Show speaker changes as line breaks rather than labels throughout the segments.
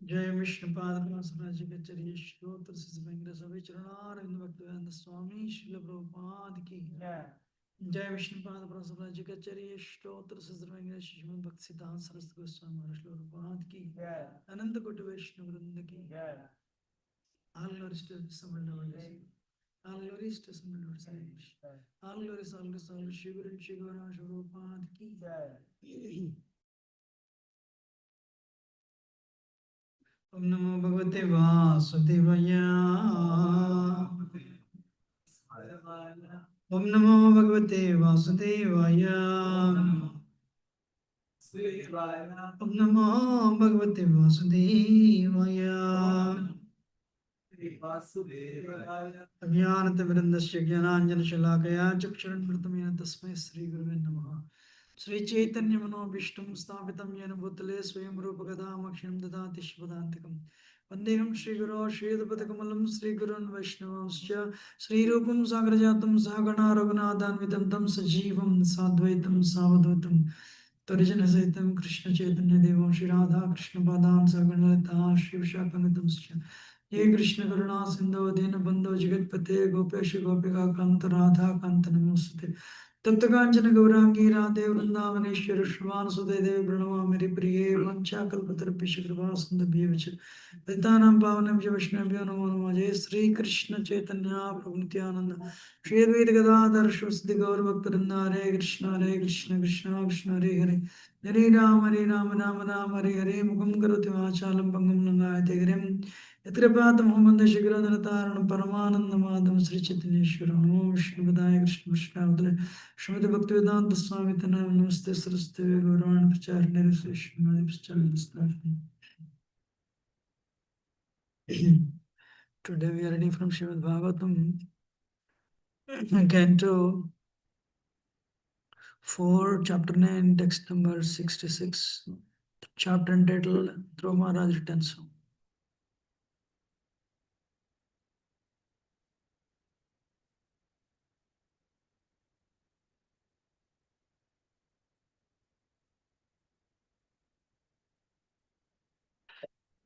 जय विष्णुपाद जी के चरिय श्रोत्र सिद्धेंद्र सभी चरणारविंद भक्तवेदांत स्वामी श्रील प्रभुपाद की जय विष्णुपाद जी के चरिय श्रोत्र सिद्धेंद्र श्रीमद भक्त सिद्धांत सरस्वती गोस्वामी महाराज प्रभुपाद की अनंत कोटि वैष्णव वृंद की all glories to Summit Lord, all glories to Summit Lord, all glories, all glories, all glories, Shri Guru and Shri Guru Prabhupada की ओम नमो भगवते वासुदेवाय ओम नमो भगवते वासुदेवाय ओम नमो भगवते वासुदेवाय अज्ञानतिमिरन्दस्य ज्ञानाञ्जनशलाकया चक्षुरुन्मिलितं तस्मै श्रीगुरुवे नमः श्रीचैतन्यमनोभीष्टं स्थापितं येन भूतले स्वयं रूपकदा मह्यं ददाति शिवदान्तिकम् वन्देऽहं श्रीगुरो श्रीयुतपदकमलं श्रीगुरून् वैष्णवांश्च श्रीरूपं साग्रजातं सहगणा रघुनाथान्वितं तं सजीवं साद्वैतं सावधूतं तर्जनसहितं कृष्णचैतन्यदेवं श्रीराधा कृष्णपादान् सहगणललिता श्रीविशाखान्वितंश्च हे कृष्ण करुणा सिंधु दीनबंधु जगत्पते गोपेश गोपिका कांत राधा कांत नमोस्तुते तप्त कांचन गौरांगी राधे वृंदावनेश्वर श्रीमान सुते देव प्रणमामि हरिप्रिये वंशाकल्पतरुभ्यश्च कृपा सिन्धुभ्यश्च पतितानां पावनेभ्यो वैष्णवेभ्यो नमो नमः जय श्री कृष्ण चैतन्य प्रभु नित्यानंद श्री अद्वैत गदाधर श्रीवासदि गौर भक्तवृंद हरे कृष्ण कृष्ण कृष्ण हरे हरे हरे राम राम राम हरे हरे मुखं करोति वाचालं भंगं लंघयते गिरिं यत्कृपातमहं वन्दे शीघ्रधरतारणं परमानन्दमाधवं श्रीचैतन्येश्वरं नमो विष्णुपदाय कृष्णपृष्ठावतले श्रीमद् भक्तिवेदान्त स्वामी नमस्ते Saraswati गौरवाणी प्रचारिणे Today we are reading from Srimad Bhagavatam, Canto 4, Chapter 9, text number 66, chapter entitled Dhruva Maharaj Returns Home.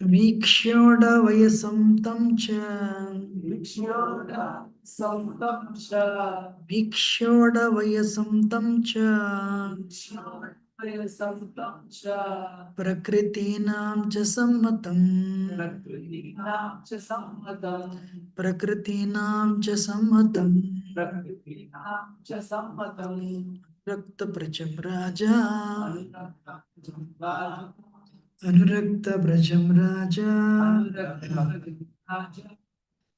वीक्षोड वयसं तं च वीक्षोड वयसं तं च प्रकृतीनां च सम्मतं प्रकृतीनां च सम्मतं रक्तप्रजं राजा अनुरक्तप्रजं राजा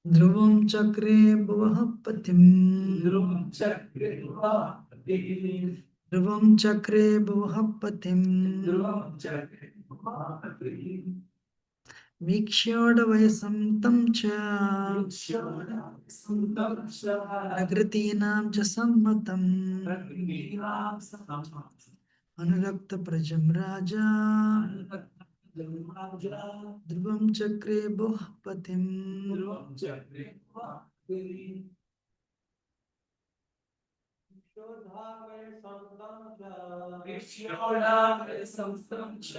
ध्रुवं चक्रे भुवः पतिम् ध्रुवं चक्रे भुवः पतिम् वीक्ष्योडवयसं तं च प्रकृतीनां च सम्मतम् अनुरक्तप्रजं राजा ध्रुवं चक्रे बहुपतिम्
विक्ष्योढावय संतं च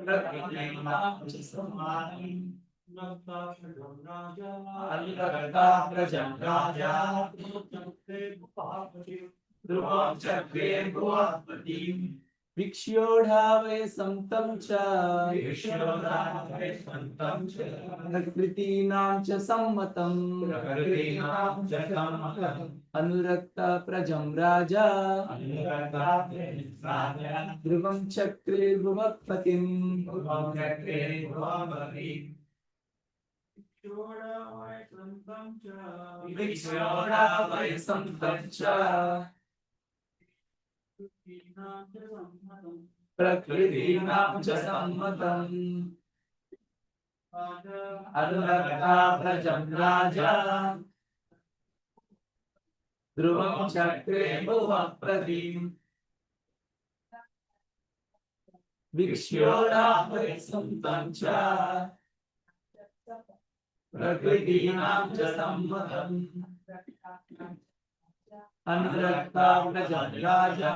प्रकृतीनां च सम्मतम् अनुरक्ता प्रजं राजा ध्रुवं चक्रे भुवत्पतिम् विक्ष्योढावय संतं च प्रकृतीनां च सम्मतम् अनुरक्ता प्रजं राजा ध्रुवं चक्रे भुवत्पतिम् विक्ष्योढावय संतं च प्रकृतीनां च सम्मतम् अनुरक्ता प्रजं राजा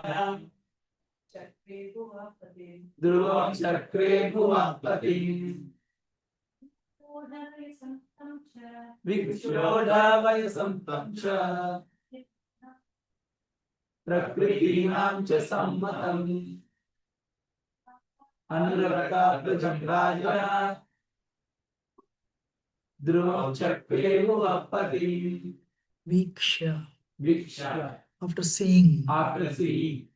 ध्रुवं चक्रे भुवत्पतिम् विक्ष्योढावय संतं च प्रकृतीनां च सम्मतम् अनुरक्ता प्रजं राजा ध्रुवं चक्रे भुवत्पतिम्
Viksha.
Viksha.
After seeing
After seeing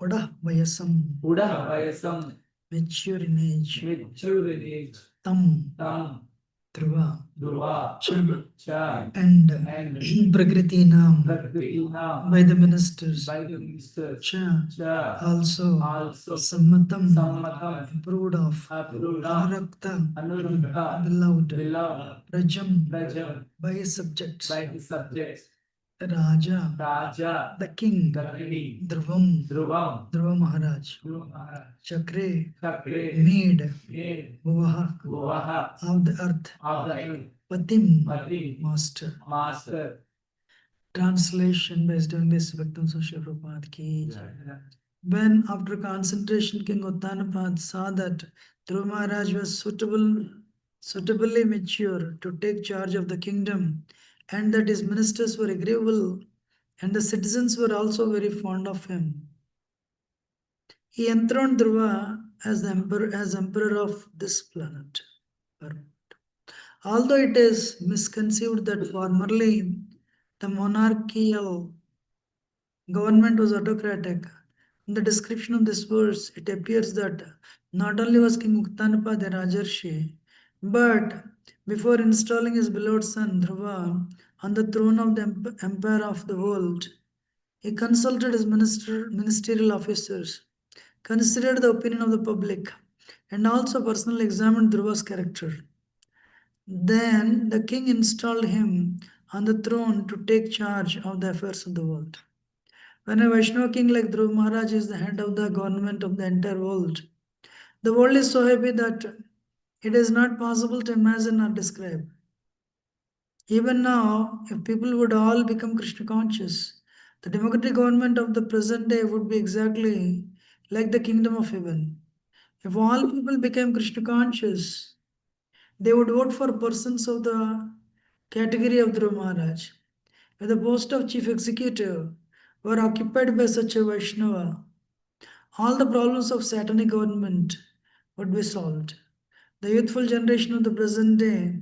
Udah Vayasam,
Udavayasam,
mature in age,
mature in age,
Tam,
Tam,
Dhruva,
Dhruva,
Cha,
Cha,
and Prakritinam,
Prakritinam,
by the ministers,
by the ministers,
Cha,
Cha,
also Sammatam,
Sammatam,
approved of,
approved of,
Anurakta,
Anuruddha,
beloved,
beloved,
Prajam,
Prajam,
by his subjects,
by his subjects,
Raja,
Raja,
the king,
the king,
Dhruvam,
Dhruvam,
Dhruva Maharaj,
Dhruva Maharaj,
Chakre,
Chakre,
made,
made,
Bhuvaha,
Bhuvaha,
of the earth,
of the earth,
Patim,
Patim,
master.
master.
Translation by His Divineness Bhaktam Sri Prabhupada ki jai. When after concentration King Uttanapad saw that Dhruva Maharaj was suitably mature to take charge of the kingdom and that his ministers were agreeable and the citizens were also very fond of him, he enthroned Dhruva as the emperor of this planet. Although it is misconceived that formerly the monarchical government was autocratic, in the description of this verse, it appears that not only was King Uttanapa the Rajarshi, but before installing his beloved son Dhruva on the throne of the empire of the world, he consulted his ministerial officers, considered the opinion of the public, and also personally examined Dhruva's character. Then the king installed him on the throne to take charge of the affairs of the world. When a Vaishnava king like Dhruv Maharaj is the head of the government of the entire world, the world is so happy that it is not possible to imagine or describe. Even now, if people would all become Krishna conscious, the democratic government of the present day would be exactly like the kingdom of heaven. If all people became Krishna conscious, they would vote for persons of the category of Dhruv Maharaj. If the post of chief executive were occupied by such a Vaishnava, all the problems of satanic government would be solved. The youthful generation of the present day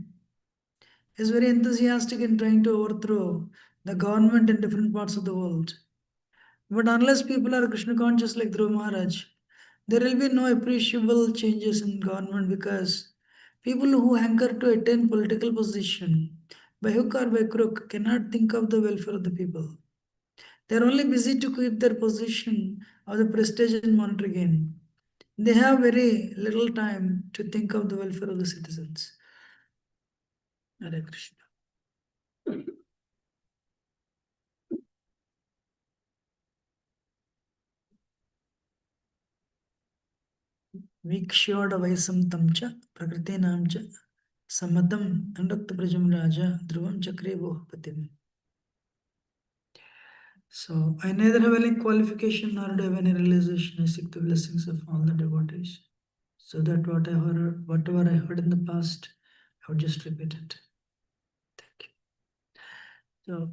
is very enthusiastic in trying to overthrow the government in different parts of the world. But unless people are Krishna conscious like Dhruv Maharaj, there will be no appreciable changes in government because people who hanker to attain political position by hook or by crook cannot think of the welfare of the people. They are only busy to keep their position of the prestige and monetary gain. They have very little time to think of the welfare of the citizens. Hare Krishna. Vikshyoda Vaisam Tamcha Prakriti Namcha Samatam Andakta Prajam Raja Dhruvam Chakre Bohpatim. So I neither have any qualification nor do I have any realization. I seek the blessings of all the devotees. So that whatever I heard in the past, I would just repeat it. Thank you. So,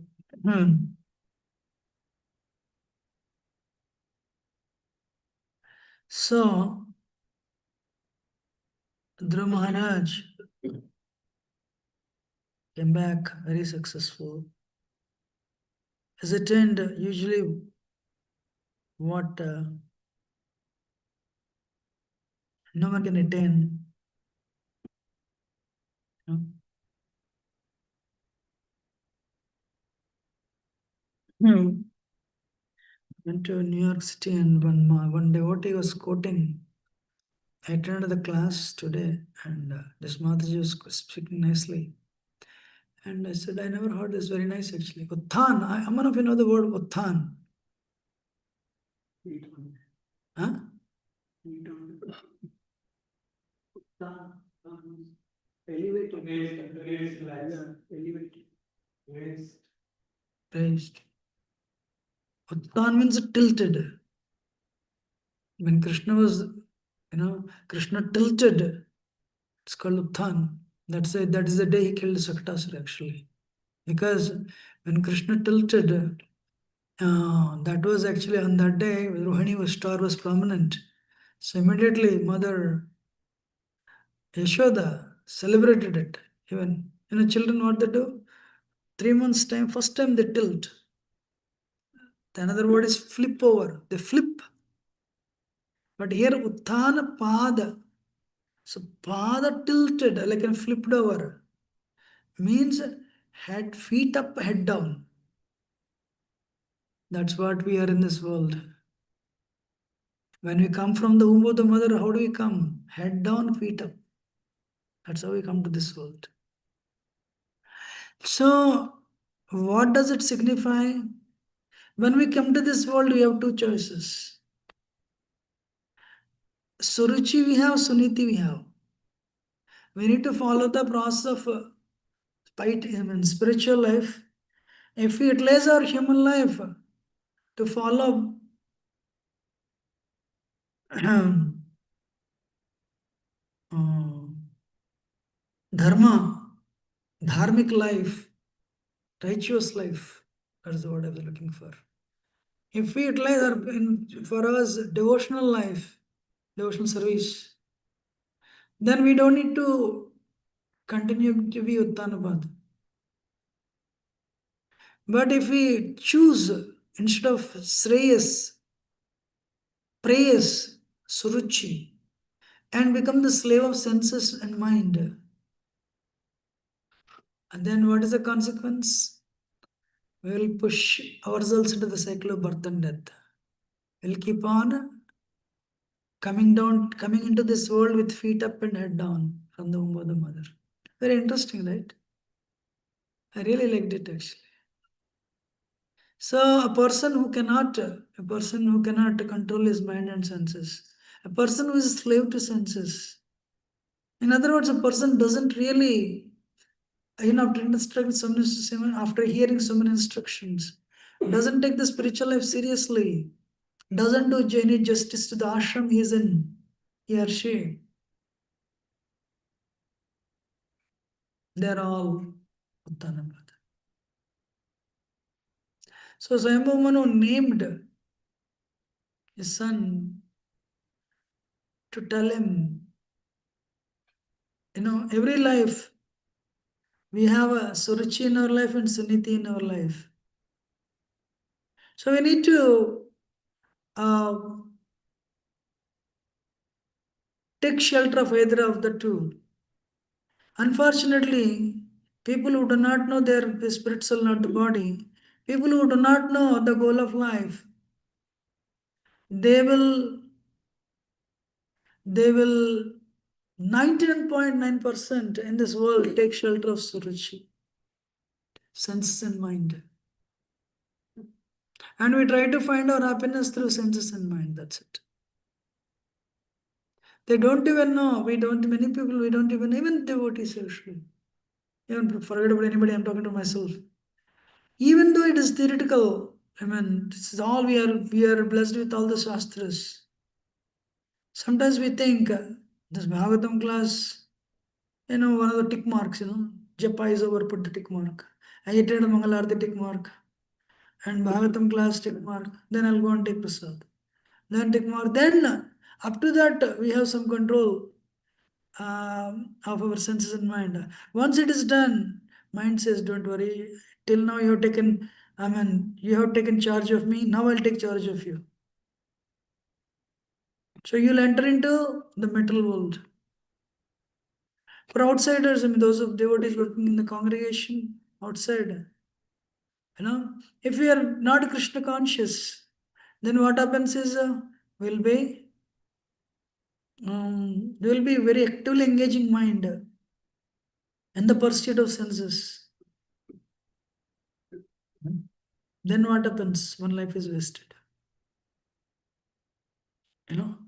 so Dhruv Maharaj came back very successful. As it turned, usually what no one can attain. You know? Went to New York City and one devotee was quoting. I attended the class today and this Mataji was speaking nicely. And I said, I never heard this, very nice actually. Utthan, how many of you know the word Utthan? Huh? Raised. Utthan means tilted. When Krishna was, Krishna tilted. It's called Utthan. That is the day he killed Saktasura actually. Because when Krishna tilted, that was actually on that day, Rohini star was prominent. So immediately Mother Yashoda celebrated it. Even, children, what they do? 3 months time, first time they tilt. The another word is flip over. They flip. But here Utthana Pada. So Pada tilted, like and flipped over. Means head, feet up, head down. That's what we are in this world. When we come from the womb of the mother, how do we come? Head down, feet up. That's how we come to this world. So, what does it signify? When we come to this world, we have two choices. Suruchi we have, Suniti we have. We need to follow the process of spiritual life. If we utilize our human life to follow dharma, dharmic life, righteous life, that's the word I was looking for. If we utilize for us devotional life, devotional service, then we don't need to continue to be Uttanapad. But if we choose instead of Sreyas, Preyas, Suruchi, and become the slave of senses and mind, and then what is the consequence? We will push ourselves into the cycle of birth and death. We'll keep on coming into this world with feet up and head down from the womb of the mother. Very interesting, right? I really liked it actually. So a person who cannot control his mind and senses, a person who is a slave to senses. In other words, a person doesn't really, after hearing so many instructions, doesn't take the spiritual life seriously, doesn't do any justice to the ashram he is in, he or she. They're all Uttanapad. So Swayambhu Manu named his son to tell him, every life we have a Suruchi in our life and Suniti in our life. So we need to take shelter of either of the two. Unfortunately, people who do not know their spirit soul, not the body, people who do not know the goal of life, they will 99.9% in this world take shelter of Suruchi, senses and mind. And we try to find our happiness through senses and mind, that's it. They don't even know. Many people, we don't even devotees actually. Even forget about anybody, I'm talking to myself. Even though it is theoretical, I mean, this is all we are blessed with all the shastras. Sometimes we think this Bhagavatam class, one of the tick marks, Japa is over, put the tick mark. I attended Mangalarti tick mark and Bhagavatam class tick mark. Then I'll go and take prasad. Then tick mark. Then up to that we have some control of our senses and mind. Once it is done, mind says, "Don't worry. Till now you have taken. I mean, you have taken charge of me. Now I'll take charge of you." So you'll enter into the metal world. For outsiders, I mean, those of devotees working in the congregation outside, if we are not Krishna conscious, then what happens is will be there will be very actively engaging mind in the pursuit of senses. Then what happens? One life is wasted. You know.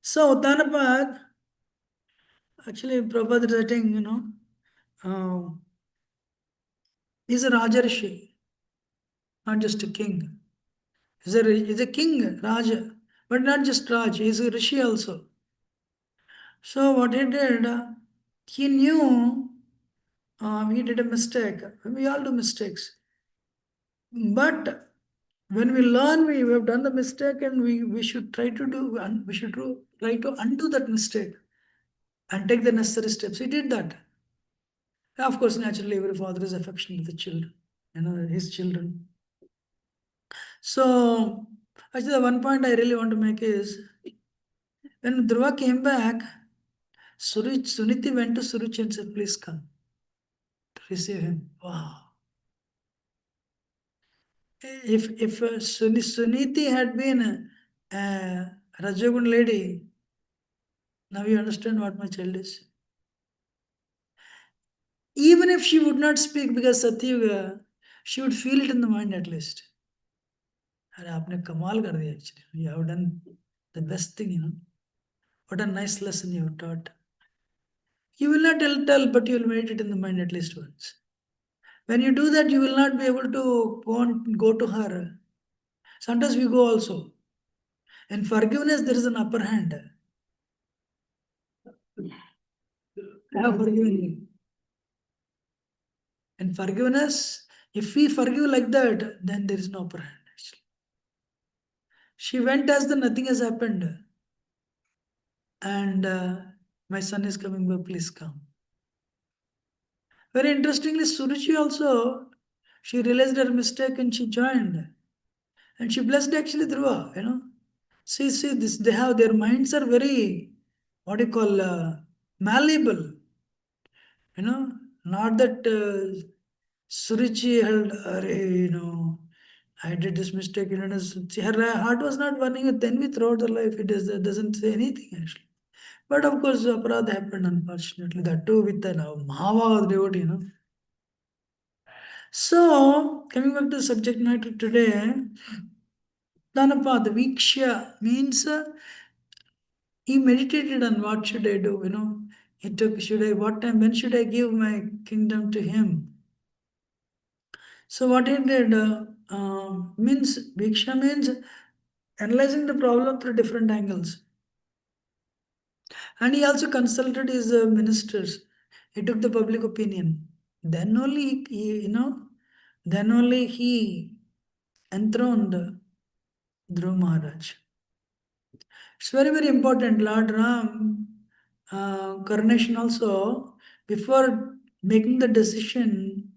So Dhanapad, actually Prabhupada is writing, he's a Rajarshi, not just a king. He's a king, Raja, but not just Raj, he's a Rishi also. So what he did, he knew he did a mistake. We all do mistakes. But when we learn we have done the mistake and we should try to do and we should try to undo that mistake and take the necessary steps. He did that. Of course, naturally, every father is affectionate with the children, his children. So, actually, the one point I really want to make is when Dhruva came back, Suniti went to Suruchi and said, "Please come to receive him." Wow. If Suniti had been a Rajagun lady, now you understand what my child is. Even if she would not speak because Satyuga, she would feel it in the mind at least. अरे आपने कमाल कर दिया actually. You have done the best thing. What a nice lesson you have taught. You will not tell, but you will meditate in the mind at least once. When you do that, you will not be able to go to her. Sometimes we go also. In forgiveness, there is an upper hand. I have forgiven you. In forgiveness, if we forgive like that, then there is no upper hand. Actually. She went as the nothing has happened. And my son is coming back, please come. Very interestingly, Suruchi also, she realized her mistake and she joined. And she blessed actually Dhruva. See, this, they have, their minds are very, what do you call, malleable. Not that Suruchi held, I did this mistake, her heart was not burning with envy throughout the life. Doesn't say anything actually. But of course, aparadha happened, unfortunately. That too with the Mahava devotee. So, coming back to the subject matter today, Dhanapad Vikshya means he meditated on what should I do. He took, when should I give my kingdom to him? So, what he did means, Viksha means analyzing the problem through different angles. And he also consulted his ministers. He took the public opinion. Then only he enthroned Dhruv Maharaj. It's very, very important. Lord Ram, coronation also, before making the decision,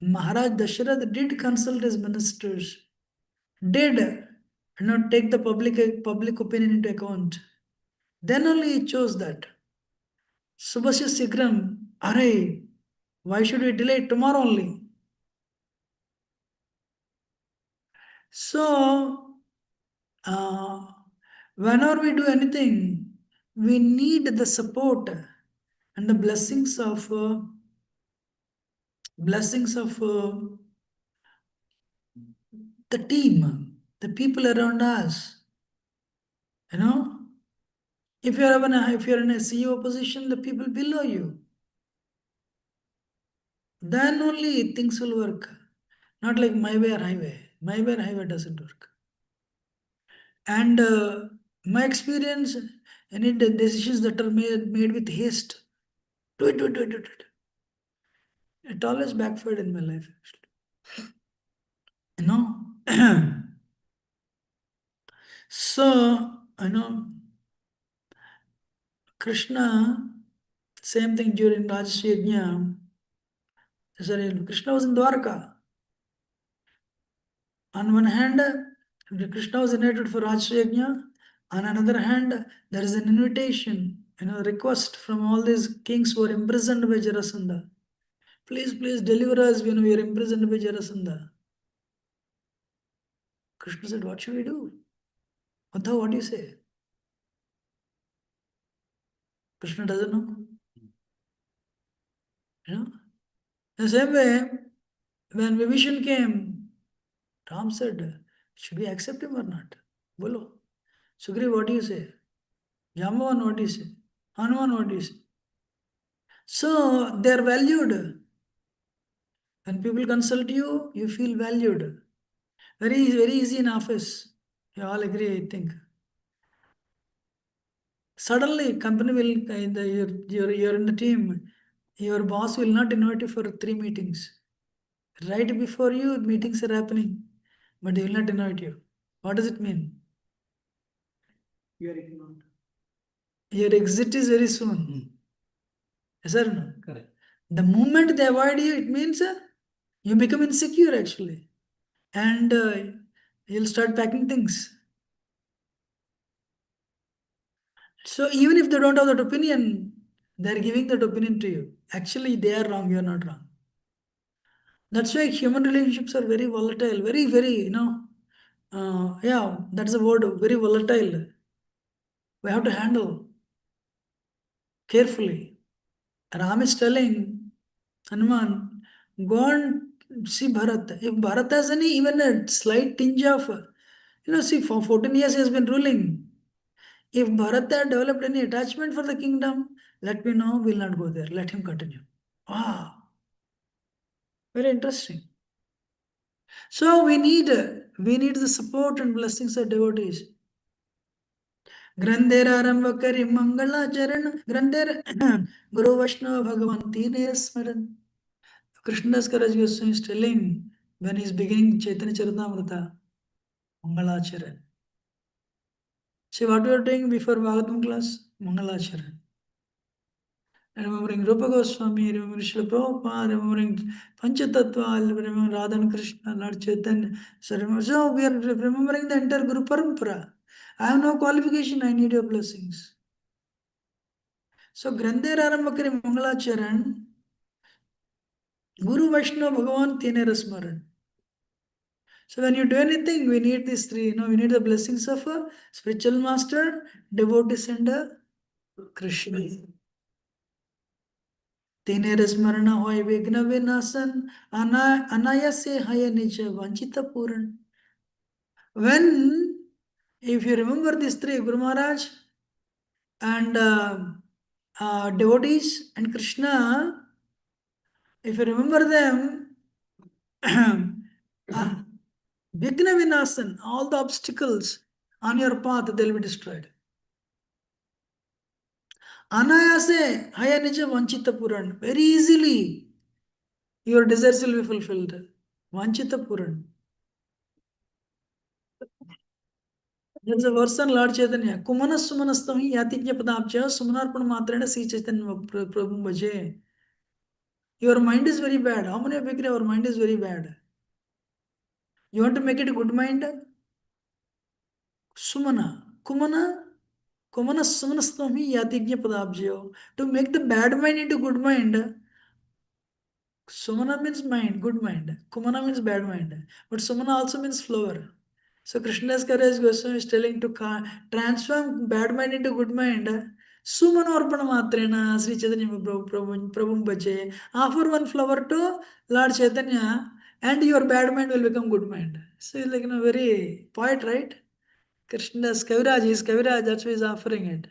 Maharaj Dasharath did consult his ministers, did take the public opinion into account. Then only he chose that. Subhasya Sigram, Are, why should we delay tomorrow only? So, whenever we do anything, we need the support and the blessings of the team, the people around us. If you're in a CEO position, the people below you, then only things will work. Not like my way or highway. My way or highway doesn't work. And my experience, any decisions that are made with haste, do it. It always backfired in my life, actually. You know? So, Krishna, same thing during Rajasuya Yajna. Sorry, Krishna was in Dwarka. On one hand, Krishna was invited for Rajasuya Yajna. On another hand, there is an invitation, request from all these kings who are imprisoned by Jarasandha. Please deliver us when we are imprisoned by Jarasandha. Krishna said, what should we do? Uddhav, what do you say? Krishna doesn't know. The same way, when Vibhishan came, Ram said, should we accept him or not? Bolo. Sugriv, what do you say? Jambavan, what do you say? Hanuman, what do you say? So they are valued. When people consult you, you feel valued. Very easy in office. You all agree, I think. Suddenly, company will, you're in the team, your boss will not invite you for 3 meetings. Right before you, meetings are happening, but they will not invite you. What does it mean?
You are ignored.
Your exit is very soon. Yes or no?
Correct.
The moment they avoid you, it means you become insecure actually. And you'll start packing things. So even if they don't have that opinion, they're giving that opinion to you. Actually, they are wrong, you're not wrong. That's why human relationships are very volatile, very, yeah, that's the word, very volatile. We have to handle carefully. Ram is telling Hanuman, go and see Bharat. If Bharat has even a slight tinge of, see, for 14 years he has been ruling. If Bharat had developed any attachment for the kingdom, let me know, we'll not go there. Let him continue. Wow, very interesting. So we need the support and blessings of devotees. ग्रंथेर आरंभ करी मंगलाचरण ग्रंथेर Guru Vaishnava Bhagavan Tine Smaran. Krishnadas Karaj Goswami is telling when he is beginning Chaitanya Charitamrita, Mangalacharan. See what we are doing before Bhagavatam class? Mangalacharan. Remembering Rupa Goswami, remembering Srila Prabhupada, remembering Panchatattva, remembering Radha and Krishna, Lord Chaitanya. So we are remembering the entire Guru Parampara. I have no qualification, I need your blessings. So Grandher Arambakari Mangalacharan, Guru Vaishnava Bhagavan Tine Rasmaran. So when you do anything, we need these three. We need the blessings of a spiritual master, devotees, and Krishna. Tine Rasmarana hoy Vigna Vinasan, Anayase Haya Nija Vanchita Puran. If you remember these three, Guru Maharaj and devotees and Krishna, if you remember them, Vigna Vinasan, all the obstacles on your path, they'll be destroyed. Anayase Hayanija Vanchita Puran. Very easily, your desires will be fulfilled. Vanchita Puran. There's a verse on Lord Chaitanya. Kumana Sumanastami Yatijya Padapcha Sumanarpan Matrana Si Chaitanya Prabhu Bhaje. Your mind is very bad. How many of you agree our mind is very bad? You want to make it a good mind? Sumana. Kumana Sumanastami Yatijya Padapcha. To make the bad mind into good mind, Sumana means mind, good mind. Kumana means bad mind. But Sumana also means flower. So Krishnadas Kaviraj Goswami is telling to transform bad mind into good mind. Sumana Arpana Matrena, Sri Chaitanya Prabhu Bache. Offer one flower to Lord Chaitanya and your bad mind will become good mind. So it's like very poet, right? Krishnadas Kaviraj is Kaviraj, that's why he's offering it.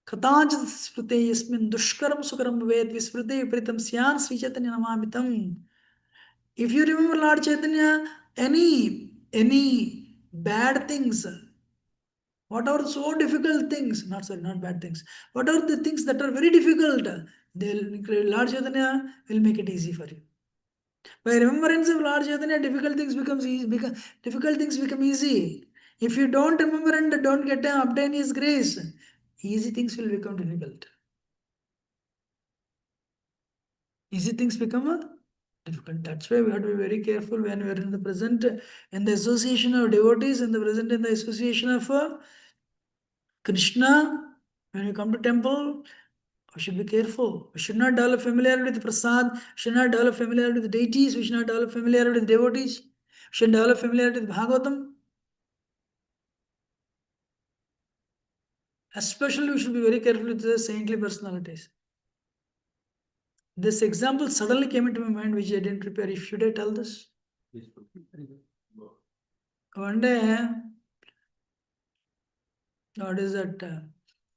Katanchit smrite yasmin dushkaram sukaram bhavet vismrite vipritam syan Sri Chaitanya namamitam. If you remember Lord Chaitanya, any bad things, what are so difficult things, not bad things, what are the things that are very difficult, Lord Chaitanya will make it easy for you. By remembrance of Lord Chaitanya, difficult things become easy. If you don't remember and don't get to obtain His grace, easy things will become difficult. Easy things become difficult. That's why we have to be very careful when we are in the present, in the association of devotees, in the association of Krishna. When we come to temple, we should be careful. We should not develop familiarity with prasad. We should not develop familiarity with deities. We should not develop familiarity with devotees. We should develop familiarity with Bhagavatam. Especially, we should be very careful with the saintly personalities. This example suddenly came into my mind, which I didn't prepare. Should I tell this? One day, what is that?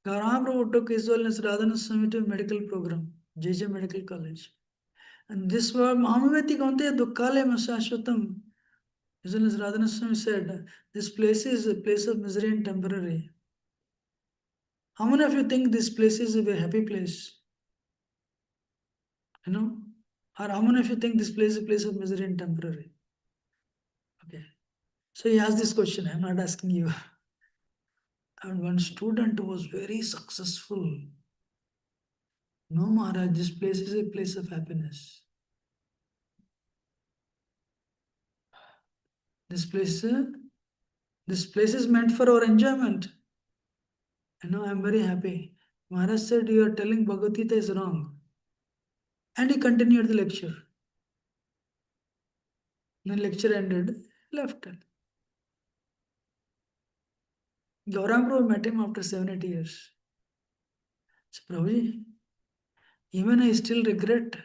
Gauranga Prabhu took His Holiness Radhana Swami to a medical program, JJ Medical College. And this was Mahamavati Konte Dukkale Masashwatam. His Holiness Radhana Swami said, this place is a place of misery and temporary. How many of you think this place is a happy place? You know? Or how many of you think this place is a place of misery and temporary? Okay. So he asked this question. I'm not asking you. And one student was very successful. No, Maharaj, this place is a place of happiness. This place is meant for our enjoyment. I'm very happy. Maharaj said, you are telling Bhagavad Gita is wrong. And he continued the lecture. The lecture ended, left. Gauranga Prabhu met him after 7-8 years. So, Prabhuji, even I still regret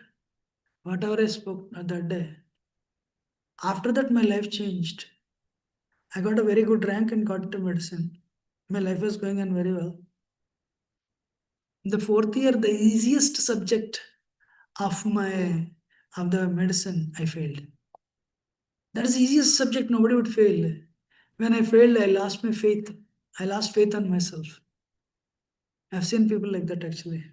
whatever I spoke that day. After that, my life changed. I got a very good rank and got into medicine. My life was going on very well. In the 4th year, the easiest subject of the medicine, I failed. That is the easiest subject, nobody would fail. When I failed, I lost my faith. I lost faith on myself. I've seen people like that actually.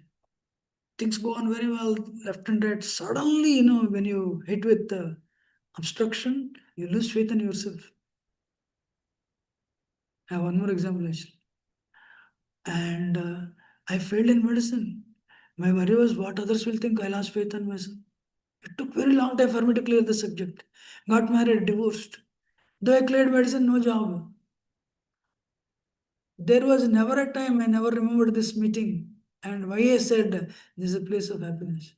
Things go on very well, left and right. Suddenly, when you hit with obstruction, you lose faith in yourself. I have one more example actually. And I failed in medicine. My worry was what others will think. I lost faith in myself. It took very long time for me to clear the subject. Got married, divorced. Though I cleared medicine, no job. There was never a time I never remembered this meeting and why I said this is a place of happiness.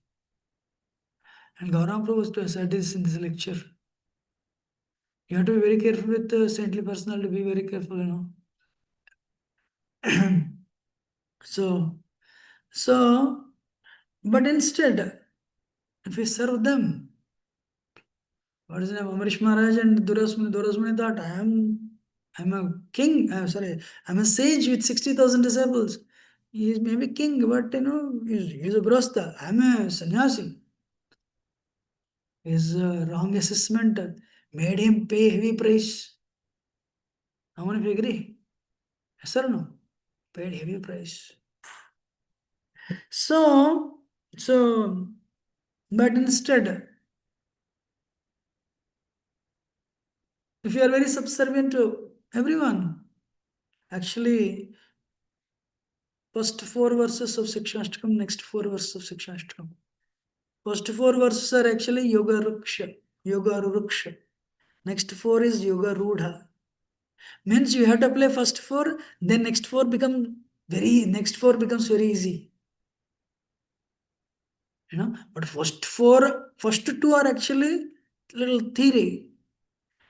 And Gauranga Prabhu was to said this in this lecture. You have to be very careful with the saintly personality, be very careful, So, but instead, if we serve them, what is the name? Amrish Maharaj and Durasmani thought, I'm a king. I'm a sage with 60,000 disciples. He is maybe king, but he's a grostha. I'm a sannyasi. His wrong assessment made him pay heavy price. How many of you agree? Yes or no? Paid heavy price. So, but instead, if you are very subservient to everyone, actually, first 4 verses of Sikshashtakam, next 4 verses of Sikshashtakam. First 4 verses are actually Yoga Ruksha, Yoga Ruksha. Next 4 is Yoga Rudha. Means you have to play first 4, then next 4 becomes very easy. But first 2 are actually little theory.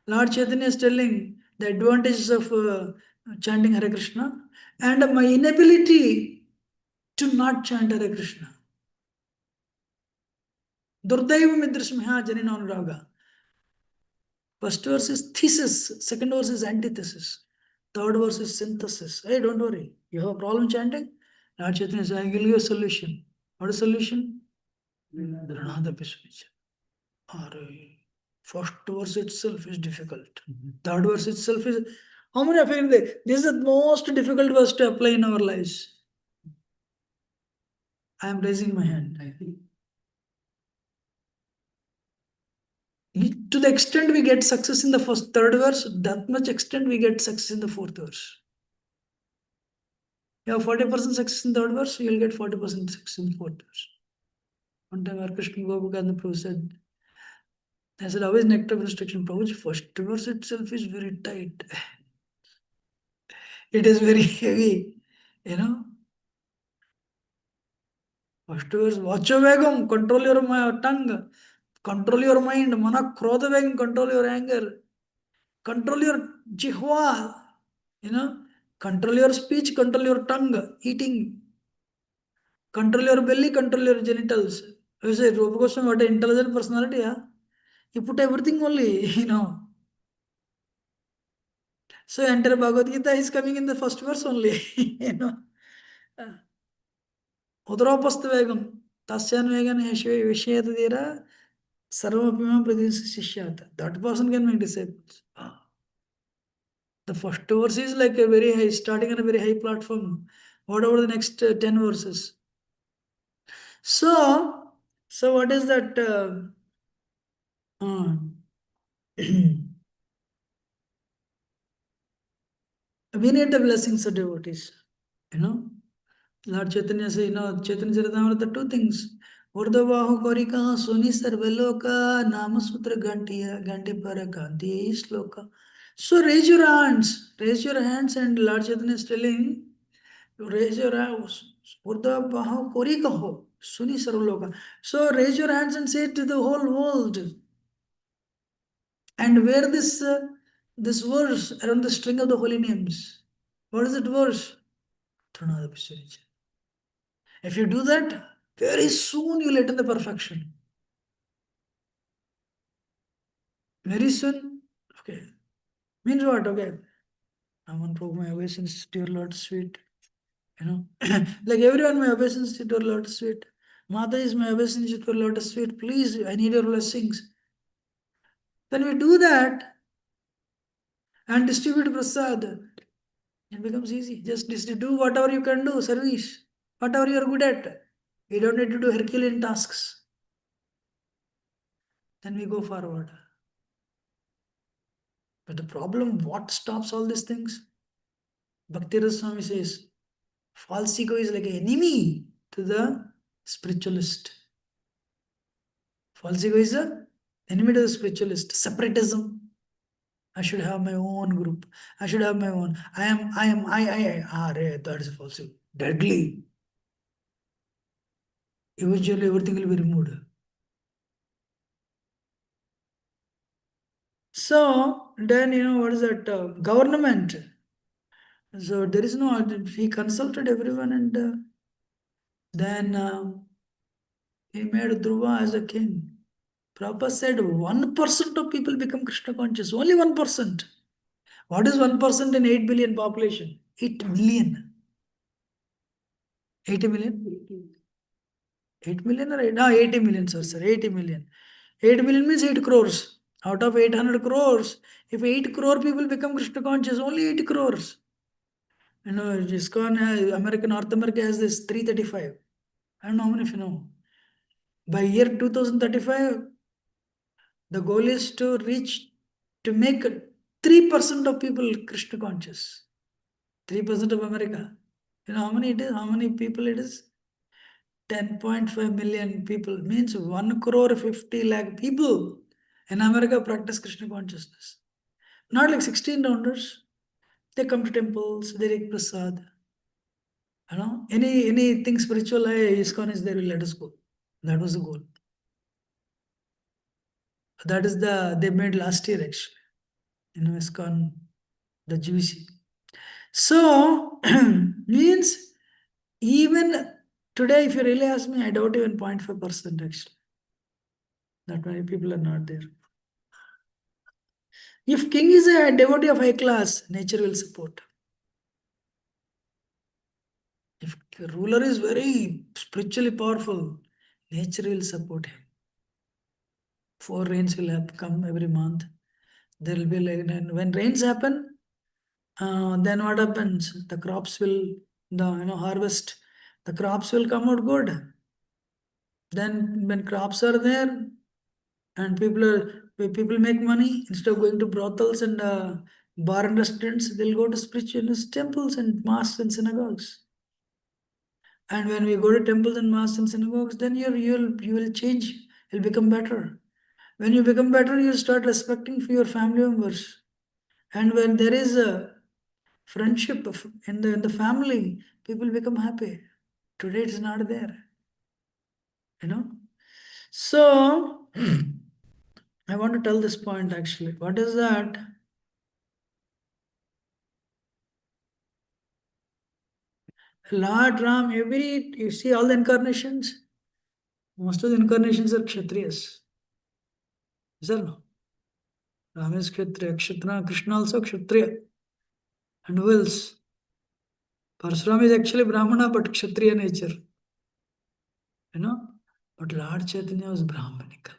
Lord Chaitanya is telling the advantages of chanting Hare Krishna and my inability to not chant Hare Krishna. Durdaiva Midrasmiha Janina Anuraga. First verse is thesis, second verse is antithesis, third verse is synthesis. Hey, don't worry. You have a problem chanting? Lord Chaitanya says, I will give you a solution. What is solution? Another piece. First verse itself is difficult. Third verse itself is. How many of you think this is the most difficult verse to apply in our lives? I am raising my hand. To the extent we get success in the third verse, that much extent we get success in the fourth verse. You have 40% success in the third verse, you will get 40% success in the fourth verse. One time our Krishna Gopakanda Prabhu said, I said, how is nectar of instruction? Prabhuji, first verse itself is very tight. It is very heavy, you know. First verse, Vachavegam, control your tongue, control your mind, Mana Krodhavegam, control your anger, control your jihva, you know, control your speech, control your tongue, eating, control your belly, control your genitals. I say, Rupa Goswami, what an intelligent personality, yeah? He put everything only, you know. So entire Bhagavad Gita is coming in the first verse only, you know. Udropastvegam, Tasyan Vegan Vishayatadira, Sarvapima Pradesha Shishyata. That person can make disciples. The first verse is like a very high, starting on a very high platform. What about the next 10 verses? So what is that? We need the blessings of devotees. You know, Lord Chaitanya says, Chaitanya Charitamrita, two things. Urdhavahu Korika Suni Sarvaloka Nama Sutra Ganti Parakanti Sloka. So raise your hands, and Lord Chaitanya is telling, raise your hands. Urdhavahu Korika Ho Suni Sarvaloka. So raise your hands and say it to the whole world. And wear this verse around the string of the holy names. What is that verse? If you do that, very soon you will attain the perfection. Very soon. Okay. Means what? Okay. I want to prove my obeisance to your Lord sweet. You know, like everyone, my obeisance to your Lord sweet. Mata is my obeisance to your Lord sweet. Please, I need your blessings. When we do that and distribute prasad, it becomes easy. Just do whatever you can do, service, whatever you are good at. You don't need to do Herculean tasks. Then we go forward. But the problem, what stops all these things? Bhakti Swami says, false ego is like an enemy to the spiritualist. False ego is an enemy to the spiritualist. Separatism. I should have my own group. I should have my own. I. That is false ego. Deadly. Eventually, everything will be removed. So, then, what is that? Government. So, there is no, he consulted everyone, and then he made Dhruva as a king. Prabhupada said 1% of people become Krishna conscious. Only 1%. What is 1% in 8 billion population? 8 million. 80 million? 8 million or 8? No, 80 million, sir. 80 million. 8 million means 8 crores. Out of 800 crores, if 8 crore people become Krishna conscious, only 8 crores. ISKCON has, North America has this 335. I don't know how many of you know. By year 2035, the goal is to make 3% of people Krishna conscious. 3% of America. You know how many it is? How many people it is? 10.5 million people. Means 1 crore 50 lakh people in America practice Krishna consciousness. Not like 16 rounders. They come to temples, they take prasad. Anything spiritual, ISKCON is there, let us go. That was the goal. That is they made last year actually. ISKCON, the GVC. So, means even today, if you really ask me, I doubt even 0.5% actually. That many people are not there. If king is a devotee of high class, nature will support. The ruler is very spiritually powerful. Nature will support him. 4 rains will have come every month. There will be like when rains happen, then what happens? The crops will harvest. The crops will come out good. Then when crops are there and people make money instead of going to brothels and bar and restaurants, they'll go to spiritual temples and mosques and synagogues. And when we go to temples and mosques and synagogues, then you will change. You'll become better. When you become better, you'll start respecting for your family members. And when there is a friendship in the family, people become happy. Today it's not there. You know. So I want to tell this point actually. What is that? Lord Ram, you see all the incarnations, most of the incarnations are Kshatriyas. Is that no? Ram is Kshatriya, Krishna also Kshatriya. And who else? Parsuram is actually Brahmana, but Kshatriya nature. You know? But Lord Chaitanya was Brahmanical.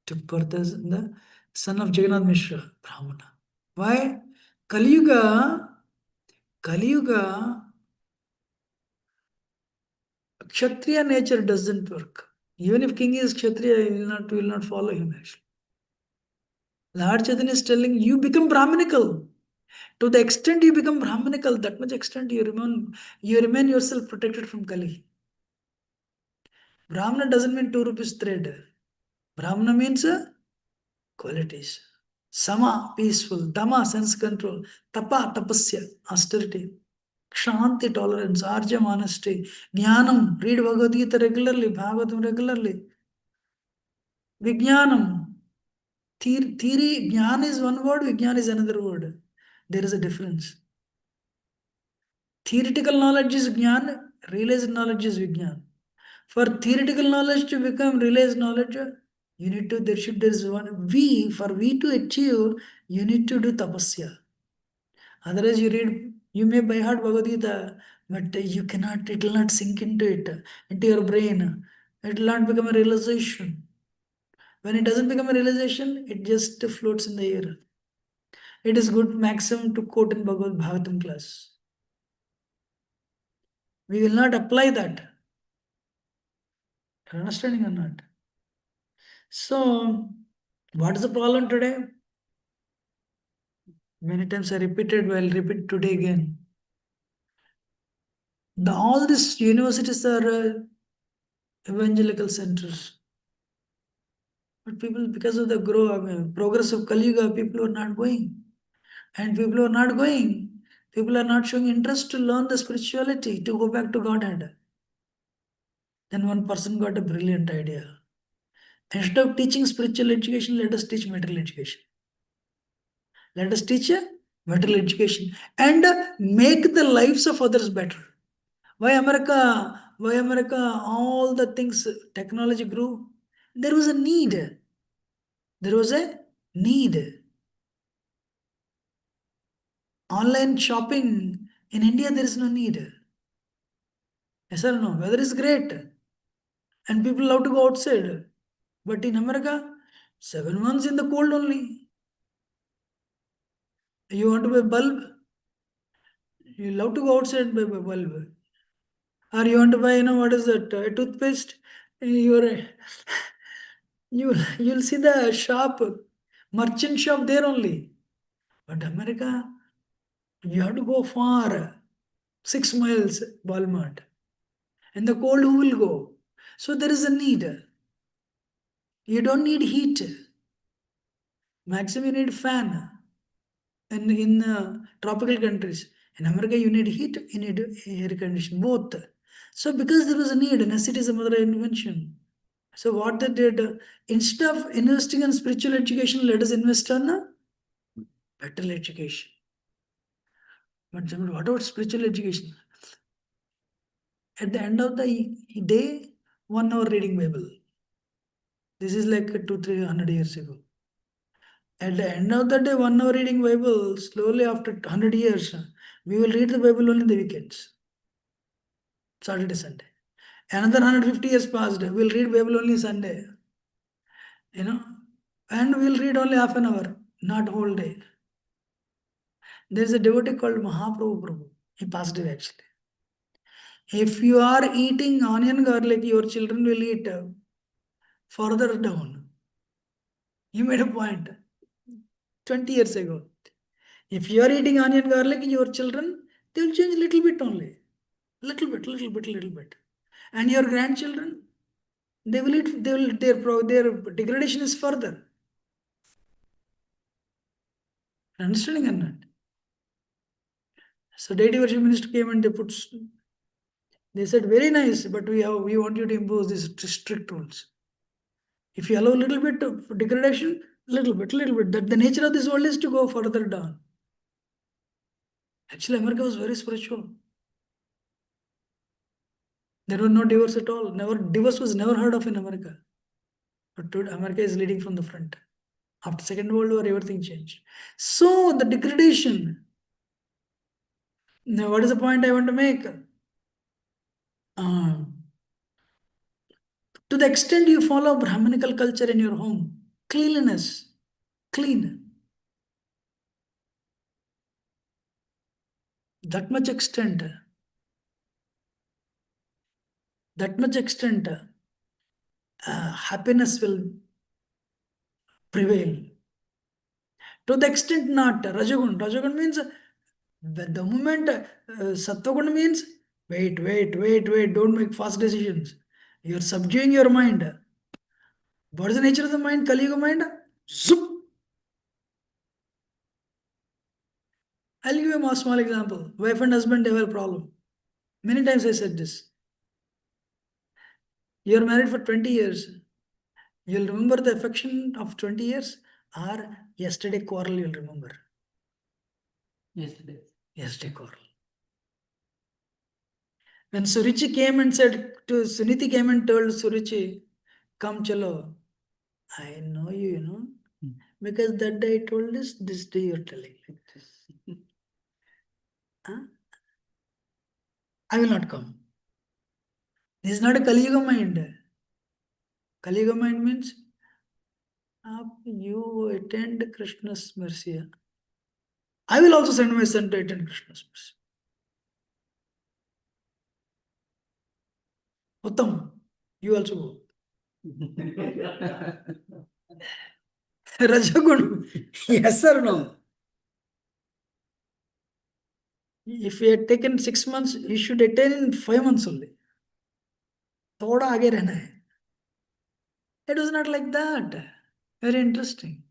Took birth as the son of Jagannath Mishra, Brahmana. Why? Kali Yuga, Kshatriya nature doesn't work. Even if king is Kshatriya, we will not follow him actually. Lord Chaitanya is telling you become Brahmanical. To the extent you become Brahmanical, that much extent you remain yourself protected from Kali. Brahmana doesn't mean 2 rupees thread. Brahmana means qualities. Sama, peaceful. Dama, sense control. Tapa, tapasya, austerity. Kshanti, tolerance. Arjam, honesty. Jnanam, read Bhagavad Gita regularly, Bhagavatam regularly. Vijnanam, theory, jnana is one word, vijnana is another word. There is a difference. Theoretical knowledge is jnana, realized knowledge is vijnana. For theoretical knowledge to become realized knowledge, for we to achieve, you need to do tapasya. Otherwise, you may by heart Bhagavad Gita, but it will not sink into your brain. It will not become a realization. When it doesn't become a realization, it just floats in the air. It is good maximum to quote in Bhagavad Bhagavatam class. We will not apply that. You're understanding or not? So, what is the problem today? Many times I repeated, I'll repeat today again. All these universities are evangelical centers. But people, because of the progress of Kali Yuga, people are not going. And people are not going. People are not showing interest to learn the spirituality, to go back to Godhead. Then one person got a brilliant idea. Instead of teaching spiritual education, let us teach material education. Let us teach material education and make the lives of others better. Why America? All the things, technology grew. There was a need. There was a need. Online shopping in India, there is no need. Yes or no? Weather is great. And people love to go outside. But in America, 7 months in the cold only. You want to buy bulb? You love to go outside and buy a bulb. Or you want to buy, what is that? A toothpaste? You'll see the shop, merchant shop there only. But America, you have to go far, 6 miles, Walmart. And the cold, who will go? So there is a need. You don't need heat. Maximum you need fan. And in tropical countries. In America, you need heat, you need air condition, both. So because there was a need, necessity is a mother of invention. So what they did, instead of investing in spiritual education, let us invest on material education. But what about spiritual education? At the end of the day, 1 hour reading Bible. This is like 200-300 years ago. At the end of the day, 1 hour reading Bible, slowly after 100 years, we will read the Bible only in the weekends. Saturday, Sunday. Another 150 years passed. We'll read Bible only Sunday. And we'll read only half an hour, not whole day. There's a devotee called Prabhu. He passed away actually. If you are eating onion garlic, your children will eat further down. You made a point 20 years ago. If you are eating onion garlic, your children, they'll change little bit only. Little bit. And your grandchildren, they will eat, their degradation is further. Understanding or not? So deity worship minister came and they said, very nice, but we want you to impose these strict rules. If you allow a little bit of degradation, little bit, that the nature of this world is to go further down. Actually, America was very spiritual. There were no divorce at all. Divorce was never heard of in America. But today, America is leading from the front. After Second World War, everything changed. So the degradation. Now, what is the point I want to make? To the extent you follow Brahminical culture in your home, cleanliness, clean. That much extent, happiness will prevail. To the extent not, Rajagun means the moment Sattvagun means wait, don't make fast decisions. You're subduing your mind. What is the nature of the mind? Kali Yuga mind? Zoop. I'll give you a small example. Wife and husband have a problem. Many times I said this. You're married for 20 years. You'll remember the affection of 20 years, or yesterday quarrel you'll remember. Yesterday quarrel. When Suruchi came and said to Suniti came and told Suruchi, come chalo. I know you, because that day I told this day you're telling like this. Huh? I will not come. This is not a Kali Yuga mind. Kali Yuga mind means you attend Krishna's mercy. I will also send my son to attend Krishna's mercy. Uttam, you also go. Rajagun, yes or no? If you had taken 6 months, you should attain in 5 months only. थोड़ा आगे रहना है. It was not like that. Very interesting.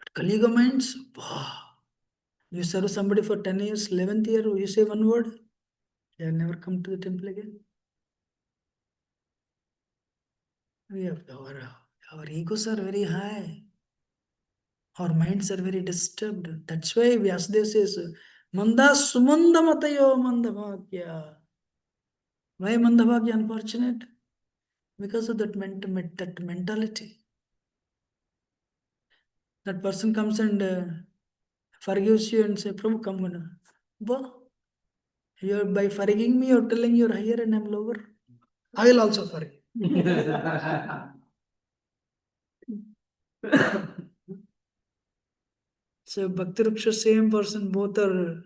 But Kali Yuga minds, wow. You serve somebody for 10 years, 11th year, you say one word, they will never come to the temple again. We have our egos are very high. Our minds are very disturbed. That's why Vyasadeva says, Manda sumanda matayo mandavagya. Why mandavagya unfortunate? Because of that mentality. That person comes and forgives you and say, Prabhu, come on. By forgiving me, you're telling you're higher and I'm lower. I will also forgive. So Bhakti Ruksha, same person, both are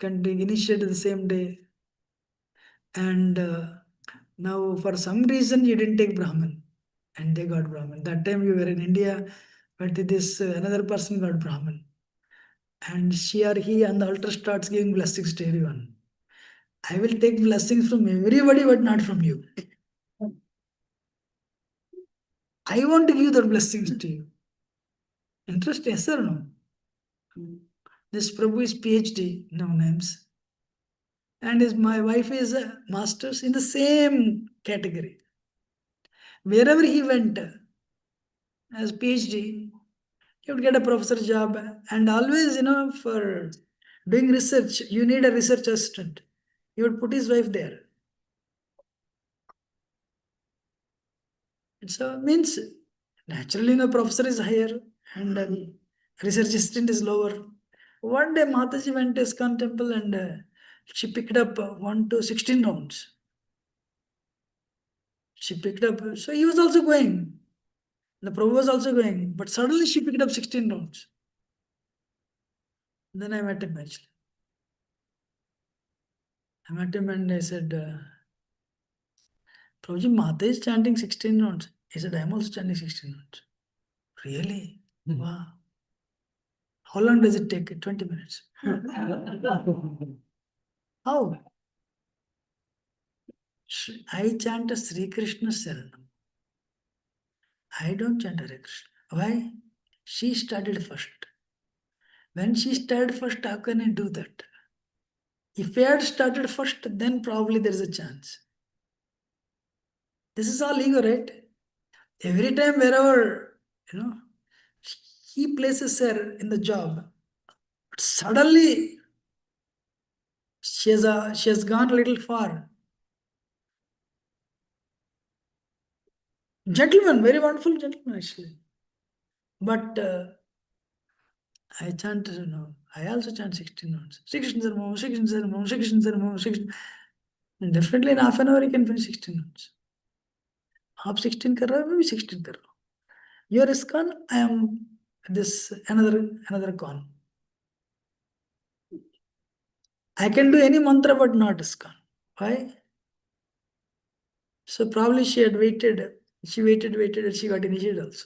initiated the same day. And now for some reason you didn't take Brahman and they got Brahman. That time you were in India, but this another person got Brahman. And she or he on the altar starts giving blessings to everyone. I will take blessings from everybody, but not from you. I want to give the blessings to you. Interesting, yes or no? This Prabhu is PhD, no names. And my wife is a master's in the same category. Wherever he went as PhD, he would get a professor job. And always, for doing research, you need a research assistant. He would put his wife there. So means naturally, professor is higher and research assistant is lower. One day Mataji went to ISKCON temple and she picked up 1 to 16 rounds. She picked up, so he was also going. The Prabhu was also going, but suddenly she picked up 16 rounds. Then I met him actually. I met him and I said, Prabhuji, Mata is chanting 16 rounds. He said, I'm also chanting 16 rounds. Really? Wow. How long does it take? 20 minutes. How? I chant a Sri Krishna Saranam. I don't chant Hare Krishna. Why? She started first. When she started first, how can I do that? If I had started first, then probably there is a chance. This is all ego, right? Every time, wherever, he places her in the job, suddenly she has gone a little far. Gentleman, very wonderful gentleman actually. But I chant, I also chant 16 notes. 16 Sarvam, 16 Sarvam, 16 Sarvam, 16. Definitely in half an hour you can finish 16 notes. आप 16 कर रहे हो, मैं भी 16 कर रहा हूँ. You are ISKCON, I am this another con. I can do any mantra but not ISKCON. Why? So probably she had waited. She waited, and she got initiated also.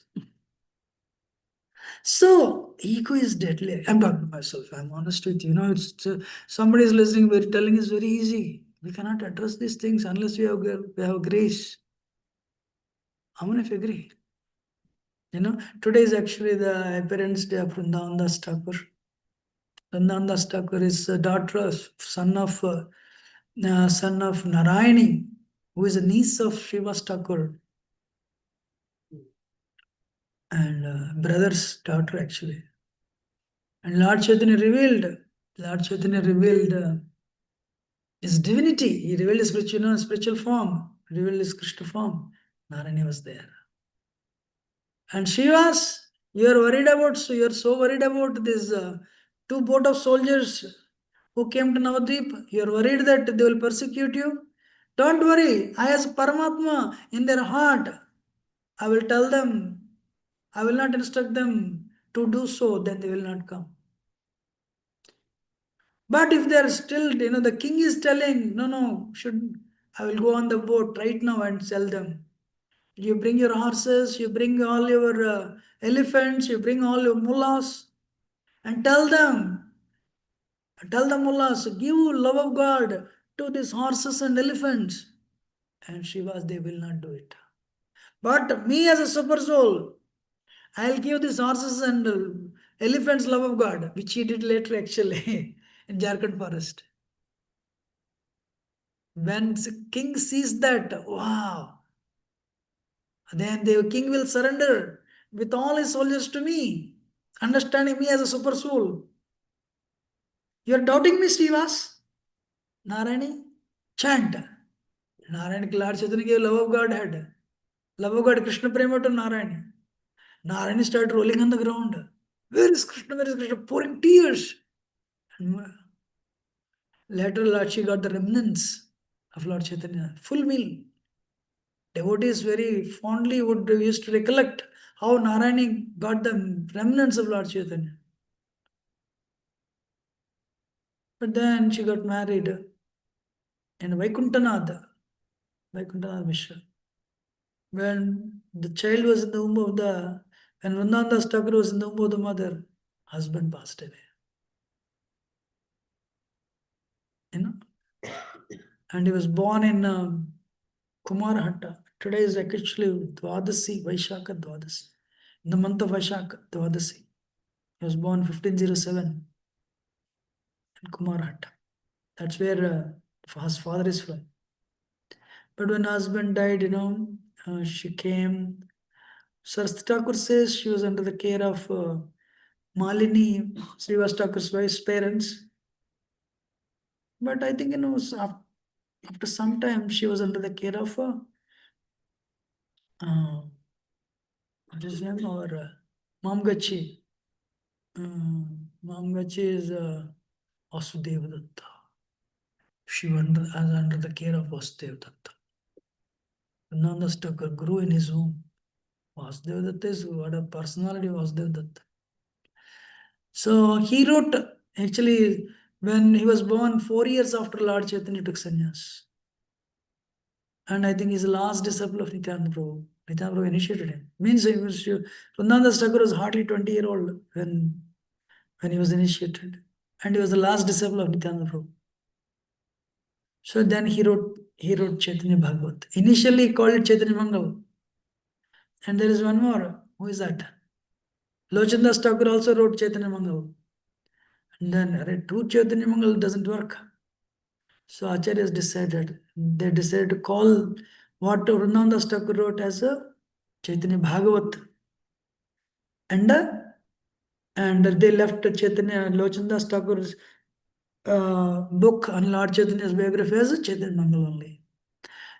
So ego is deadly. I'm talking to myself. I'm honest with you. It's somebody is listening. We're telling is very easy. We cannot address these things unless we have grace. How many of you agree? Today is actually the appearance day of Vrindavan Das Thakur. Vrindavan Das Thakur is a daughter, son of Narayani, who is a niece of Srivas Thakur, and brother's daughter actually. And Lord Chaitanya revealed his divinity. He revealed his spiritual form, revealed his Krishna form. Narayani was there. And Srivas, you're so worried about this two boat of soldiers who came to Navadvip. You're worried that they will persecute you. Don't worry. I as Paramatma in their heart, I will tell them, I will not instruct them to do so, then they will not come. But if they are still, the king is telling, no, I will go on the boat right now and tell them. You bring your horses, you bring all your elephants, you bring all your mullahs, and tell the mullahs, give love of God to these horses and elephants. And Shivas, they will not do it. But me as a super soul, I'll give these horses and elephants love of God, which he did later actually in Jharkhand forest. When the king sees that, wow, then the king will surrender with all his soldiers to me, understanding me as a super soul. You are doubting me, Srivas? Narayani? Chant. Narayani, Lord Chaitanya gave love of God had. Love of God, Krishna Prema to Narayani. Narayani started rolling on the ground. Where is Krishna? Where is Krishna? Pouring tears. And later, Lord, she got the remnants of Lord Chaitanya. Full meal. Devotees very fondly would used to recollect how Narayani got the remnants of Lord Chaitanya. But then she got married in Vaikuntanath Mishra. When the child was in the womb of when Vrindavan Thakur was in the womb of the mother, husband passed away. And he was born in Kumarhatta. Today is actually Dwadasi, Vaishaka Dwadasi. In the month of Vaishaka Dwadasi. He was born 1507 in Kumarhatta. That's where his father is from. But when husband died, she came. Saraswati Thakur says she was under the care of Malini, Srivas Thakur's wife's parents. But I think, after some time, she was under the care of what is his name? Or Mamgachi. Mamgachi is Vasudeva Datta. She was under the care of Vasudeva Datta. Nanda Thakur grew in his home. Vasudeva Datta is what a personality Vasudeva Datta. So he wrote, actually, when he was born, 4 years after Lord Chaitanya took sannyas. And I think he's the last disciple of Nityananda Prabhu. Nityananda Prabhu initiated him. Means he was, Nanda Thakur was hardly 20-year-old when he was initiated. And he was the last disciple of Nityananda Prabhu. So then he wrote Chaitanya Bhagavat. Initially he called it Chaitanya Mangal. And there is one more. Who is that? Lochandas Thakur also wrote Chaitanya Mangal. And then two Chaitanya Mangal doesn't work. So Acharyas decided to call what Vrindavandas Thakur wrote as a Chaitanya Bhagavat. And they left Chaitanya Lochandas Thakur's book on Lord Chaitanya's biography as a Chaitanya Mangal only.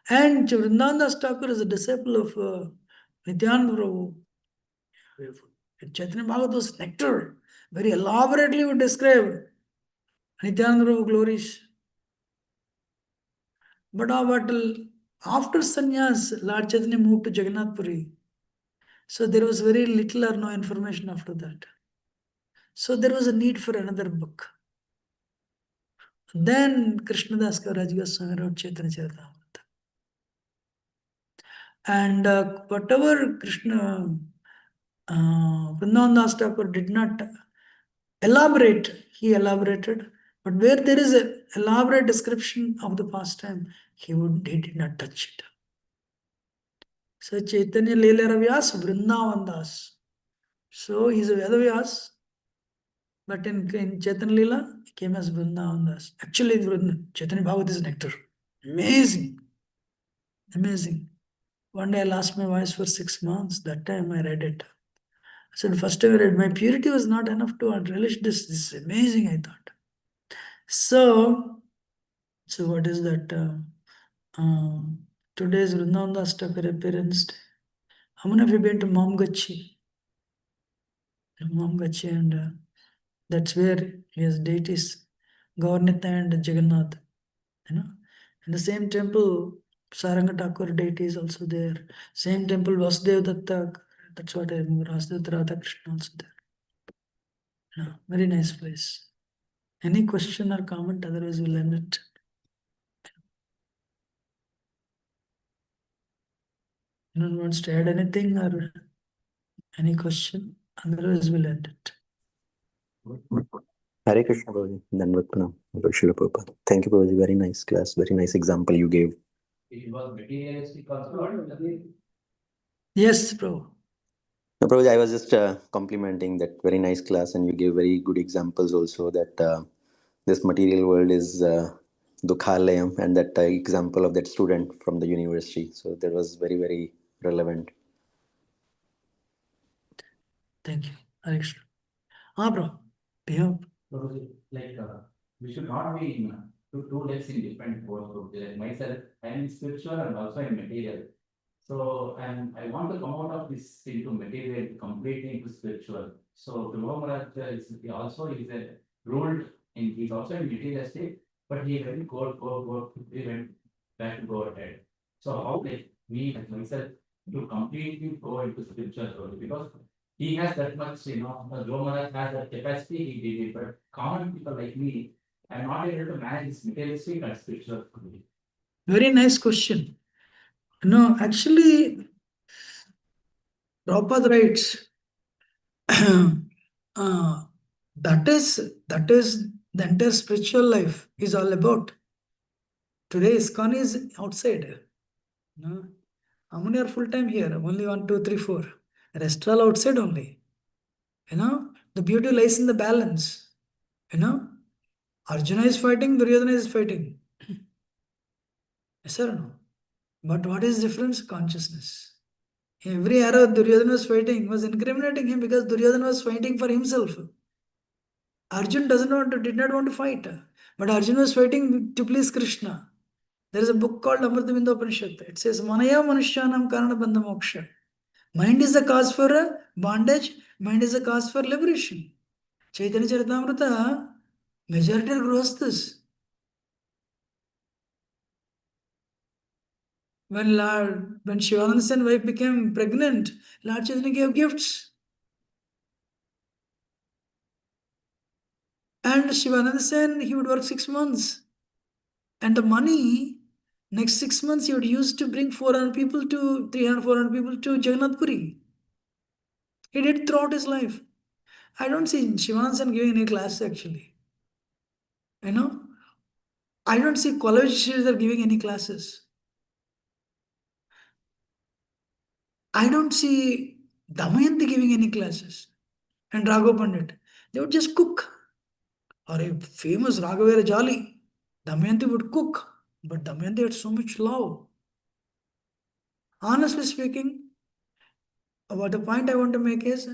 And Vrindavandas Thakur is a disciple of Nityananda Prabhu. Chaitanya Bhagavat was nectar. Very elaborately would describe Nityananda Prabhu glories. But after sannyas, Lord Chaitanya moved to Jagannath Puri. So there was very little or no information after that. So there was a need for another book. Then Krishnadas Kaviraj Goswami wrote Chaitanya Charitamrita. And whatever Vrindavandas Thakur did not elaborate, he elaborated. But where there is an elaborate description of the pastime, he did not touch it. So Chaitanya Leela Vyas, Vrindavandas. So he is a Vedavyas, but in Chaitanya Leela, he came as Vrindavandas. Actually, Chaitanya Bhagavat is nectar. Amazing. Amazing. One day I lost my voice for 6 months. That time I read it. I said, first time I read, my purity was not enough to relish this. This is amazing, I thought. So what is that? Today's Vrindavandas Thakur appearance day. How many of you been to Mamgachi? Mamgachi, and that's where he has deities, Gaurnitha and Jagannath. In the same temple, Saranga Thakur deity is also there. Same temple, Vasudeva Datta. That's what I remember. Vasudeva Radha Krishna also there. Very nice place. Any question or comment? Otherwise, we'll end it. Anyone wants to add anything or any question? Otherwise, we'll end it.
Hare Krishna, Prabhuji. Dandavat Pranam. Srila Prabhupada. Thank you, Prabhuji. Very nice class. Very nice example you gave.
It was materialistic also.
Yes, Prabhu.
No, Prabhuji, I was just complimenting that very nice class, and you gave very good examples also that this material world is Dukhalayam, and that example of that student from the university. So that was very, very relevant.
Thank you. Hare Krishna. Bro. Behave.
Like we should not be in two legs in different courses. Like myself, I am in spiritual and also in material. So and I want to come out of this into material completely into spiritual. So Dhruva Maharaj is also is a ruled in he's also in materialistic, but he went he went back to go ahead. So how like me as myself to completely go into spiritual role, because he has that much, Dhruva Maharaj has that capacity, he did it, but common people like me, I'm not able to manage this materialistic and spiritual.
Very nice question. No, actually, Prabhupada writes, that is the entire spiritual life is all about. Today, ISKCON is outside. No? How many are full time here? Only 1, 2, 3, 4. Rest all outside only. The beauty lies in the balance. Arjuna is fighting, Duryodhana is fighting. Yes or no? But what is difference? Consciousness. Every arrow Duryodhana was fighting was incriminating him because Duryodhana was fighting for himself. Arjun did not want to fight. But Arjuna was fighting to please Krishna. There is a book called Amritavinda Upanishad. It says, Manaya Manushyanam Karana Bandha Moksha. Mind is the cause for bondage, mind is the cause for liberation. Chaitanya Charitamrita, majority are grihasthas. When Shivananda Sen's wife became pregnant, Lord Chaitanya gave gifts. And Shivananda Sen, he would work 6 months. And the money, next 6 months, he would use to bring 400 people to 300, 400 people to Jagannath Puri. He did throughout his life. I don't see Shivananda Sen giving any class actually. You know, I don't see college are giving any classes. I don't see Damayanti giving any classes. And Raghav Pandit. They would just cook. Or a famous Raghavera Jali. Damayanti would cook. But Damayanti had so much love. Honestly speaking, what the point I want to make is,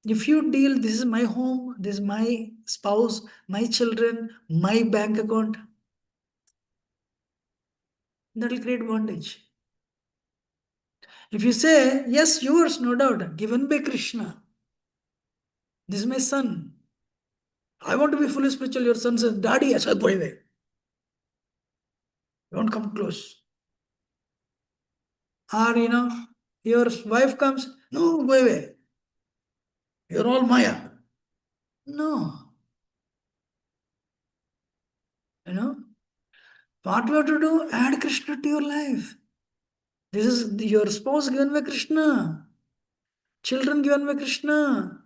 if you deal, this is my home, this is my spouse, my children, my bank account, that will create bondage. If you say, yes, yours, no doubt, given by Krishna, this is my son. I want to be fully spiritual. Your son says, Daddy, I said, go away. Don't come close. Or, your wife comes, no, go away. You're all Maya. No. What you have to do? Add Krishna to your life. This is your spouse given by Krishna. Children given by Krishna.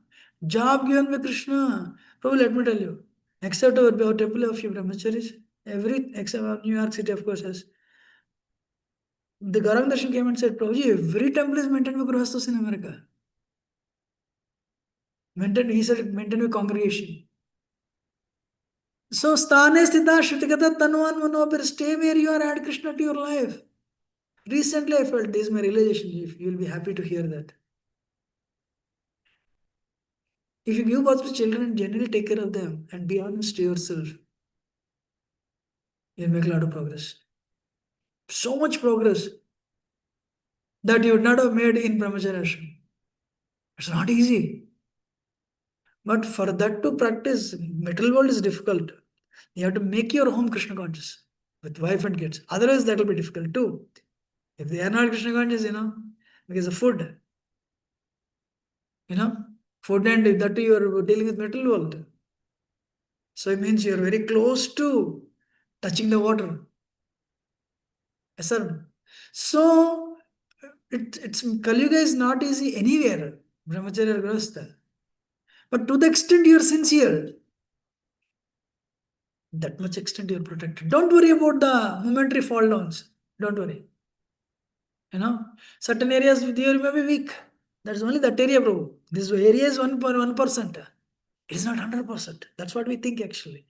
Job given by Krishna. Prabhu, let me tell you. Except our temple of brahmacharis, except New York City, of course, has. The Gauranga Darshan came and said, Prabhuji, every temple is maintained by Grihasthas in America. He said, maintained by congregation. So, sthane sthita shrutikata tanvan manopir, stay where you are, add Krishna to your life. Recently, I felt this is my realization. If you will be happy to hear that. If you give birth to children and generally take care of them and be honest to yourself, you'll make a lot of progress. So much progress that you would not have made in Brahmacharya ashram. It's not easy. But for that to practice, material world is difficult. You have to make your home Krishna conscious with wife and kids. Otherwise, that will be difficult too. If they are not Krishna conscious, because of food, food, and if that you are dealing with material world. So it means you are very close to touching the water. Yes, sir. So it's Kali Yuga is not easy anywhere, Brahmacharya or Grihastha. But to the extent you are sincere, that much extent you are protected. Don't worry about the momentary fall downs. Don't worry. Certain areas with you may be weak. That's only that area, bro. This area is 1%. It is not 100%. That's what we think actually.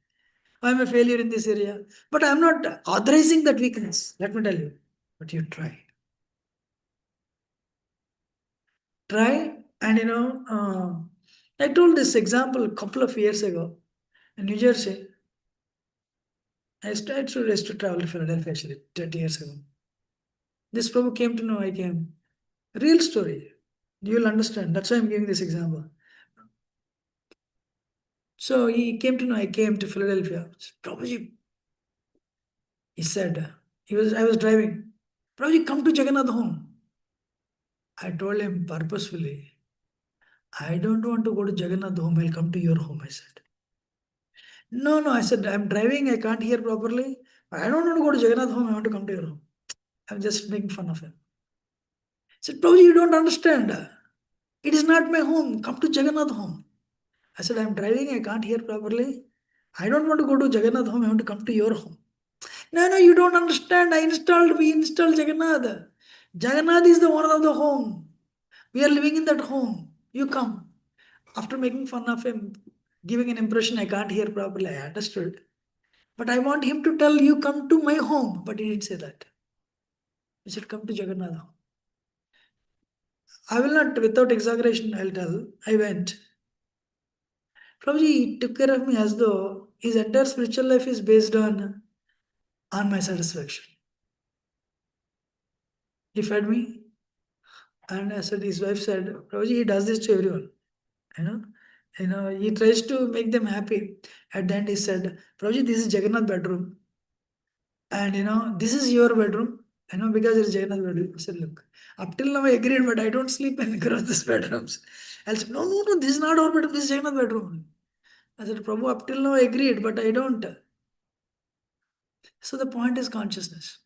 I'm a failure in this area. But I'm not authorizing that weakness. Let me tell you. But you try. Try, and I told this example a couple of years ago in New Jersey. I started to travel to Philadelphia actually 30 years ago. This Prabhu came to know I came. Real story. You'll understand. That's why I'm giving this example. So he came to know I came to Philadelphia. Prabhuji, he said, I was driving. Prabhuji, come to Jagannath home. I told him purposefully, I don't want to go to Jagannath home. I'll come to your home, I said. No, I said, I'm driving. I can't hear properly. I don't want to go to Jagannath home. I want to come to your home. I'm just making fun of him. I said, Prabhuji, you don't understand. It is not my home. Come to Jagannath home. I said, I'm driving. I can't hear properly. I don't want to go to Jagannath home. I want to come to your home. No, you don't understand. We installed Jagannath. Jagannath is the owner of the home. We are living in that home. You come. After making fun of him, giving an impression I can't hear properly, I understood. But I want him to tell you, come to my home. But he didn't say that. He said, come to Jagannath home. I will not, without exaggeration, I'll tell. I went. Prabhuji took care of me as though his entire spiritual life is based on my satisfaction. He fed me. And I said, his wife said, Prabhuji, he does this to everyone. He tries to make them happy. At the end, he said, Prabhuji, this is Jagannath bedroom. And this is your bedroom. Because it's Jagannath bedroom. I said, look, up till now I agreed, but I don't sleep in across these bedrooms. I said, no, this is not our bedroom, this is Jagannath bedroom. I said, Prabhu, up till now I agreed, but I don't. So the point is consciousness.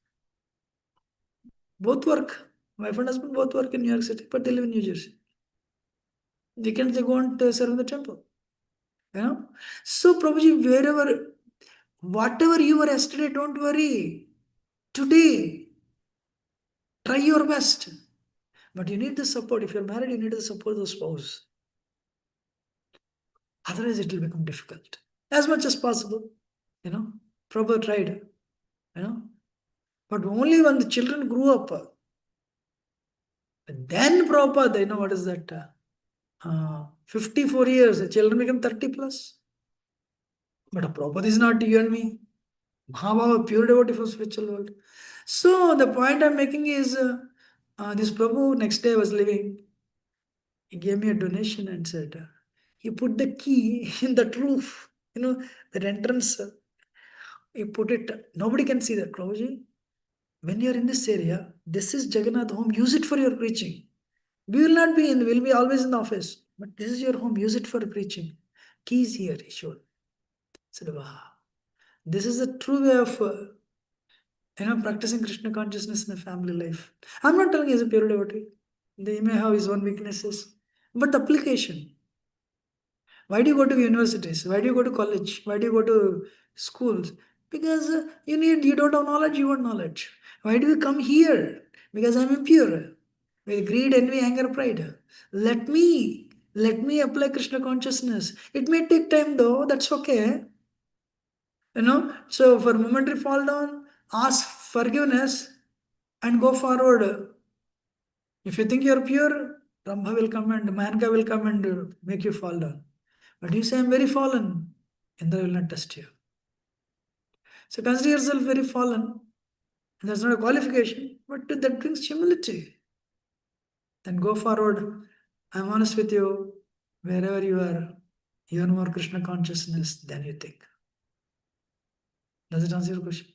Both work. Wife and husband both work in New York City, but they live in New Jersey. Weekends they go and serve in the temple. So Prabhuji, whatever you were yesterday, don't worry. Today, try your best. But you need the support. If you're married, you need the support of the spouse. Otherwise, it will become difficult. As much as possible. Prabhupada tried. But only when the children grew up, then Prabhupada, what is that? 54 years, the children become 30 plus. But Prabhupada is not you and me. Mahabhava, pure devotee for spiritual world. So the point I'm making is, this Prabhu, next day I was leaving, he gave me a donation and said, he put the key in that roof, that entrance, he put it, nobody can see that, Prabhuji. When you're in this area, this is Jagannath home, use it for your preaching. We will not be in, we'll be always in the office, but this is your home, use it for preaching. Keys here, he showed. I said, wow, this is a true way of practicing Krishna consciousness in a family life. I'm not telling he's a pure devotee. He may have his own weaknesses, but the application. Why do you go to universities? Why do you go to college? Why do you go to schools? Because you don't have knowledge, you want knowledge. Why do you come here? Because I'm impure. With greed, envy, anger, pride. Let me apply Krishna consciousness. It may take time though, that's okay. So for momentary fall down, ask forgiveness and go forward. If you think you're pure, Brahma will come and Manka will come and make you fall down. But you say, I'm very fallen, Indra will not test you. So consider yourself very fallen. And that's not a qualification, but that brings humility. Then go forward. I'm honest with you, wherever you are more Krishna consciousness than you think. Does it answer your question?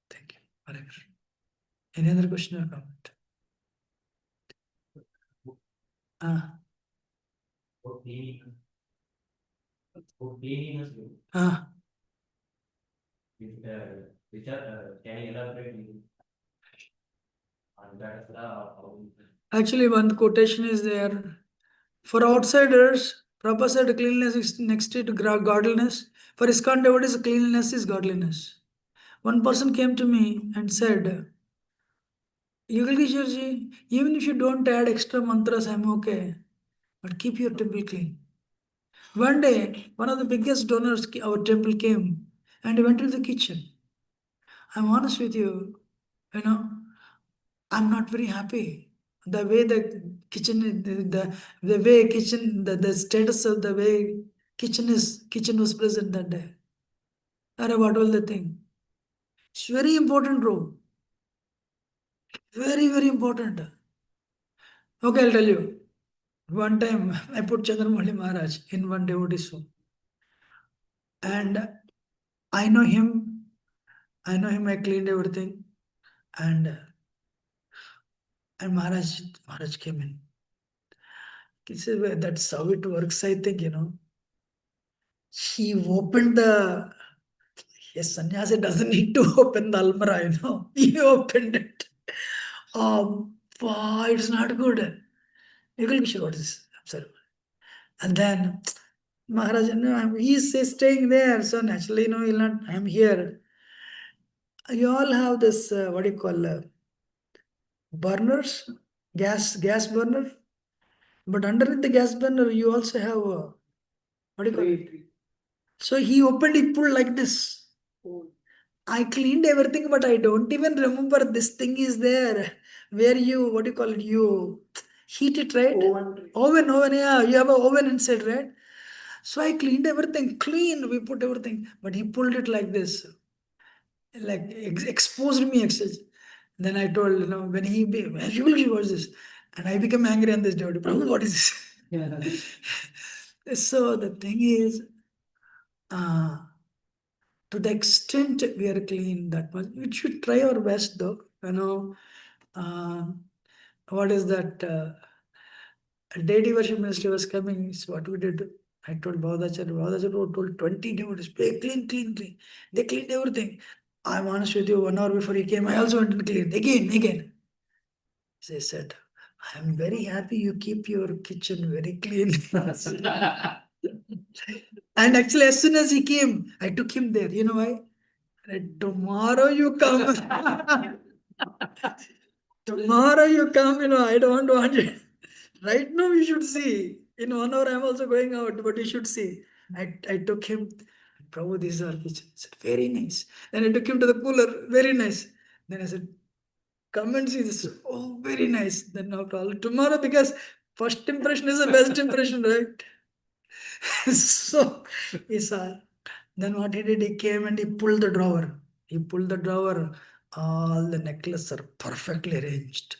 Thank you. Hare Krishna. Any other question or comment? Ah. Ah.
Can you elaborate on that?
Actually, one quotation is there. For outsiders, Prabhupada said cleanliness is next to godliness. For ISKCON devotees, cleanliness is godliness. One person came to me and said, Yugal Kishore, even if you don't add extra mantras, I'm okay. But keep your temple clean. One day, one of the biggest donors, our temple came and he went to the kitchen. I'm honest with you, I'm not very happy. The way the kitchen, the way kitchen, the status of the way kitchen was present that day. Or what was the thing? It's very important role. Very, very important. Okay, I'll tell you. One time I put Chandramali Maharaj in one devotee's home. And I know him, I cleaned everything. And Maharaj came in. He said, well, that's how it works, I think, He opened the, yes, sannyasi doesn't need to open the almara, He opened it. It's not good. Yugal Kishore, what is this? Observe. And then Maharaj, he's staying there, so naturally, he'll not, I'm here. You all have this, what do you call, burners, gas burner. But underneath the gas burner, you also have, what do you call it? So he opened, he pulled like this. I cleaned everything, but I don't even remember this thing is there. Where you, what do you call it? You heat it, right? Oven, yeah. You have an oven inside, right? So I cleaned everything, we put everything. But he pulled it like this. Like exposed me. Then I told, when he was this. And I became angry on this devotee. Prabhu, what is this?
Yeah.
So the thing is, to the extent we are clean, that much we should try our best, though. What is that? A deity worship ministry was coming. So what we did? I told Bhavadacharya. Bhavadacharya told 20 devotees, "Hey, clean, clean, clean." They cleaned everything. I'm honest with you. 1 hour before he came, I also went and cleaned again. They said, "I'm very happy you keep your kitchen very clean." And actually, as soon as he came, I took him there. You know why? Tomorrow you come. Tomorrow you come, I don't want it. Right now you should see. In 1 hour I'm also going out, but you should see. I took him, Prabhu, this is our kitchen. He said, very nice. Then I took him to the cooler, very nice. Then I said, come and see this. Oh, very nice. Then no problem. Tomorrow, because first impression is the best impression, right? So he saw. Then what he did, he came and he pulled the drawer. He pulled the drawer. All the necklaces are perfectly arranged.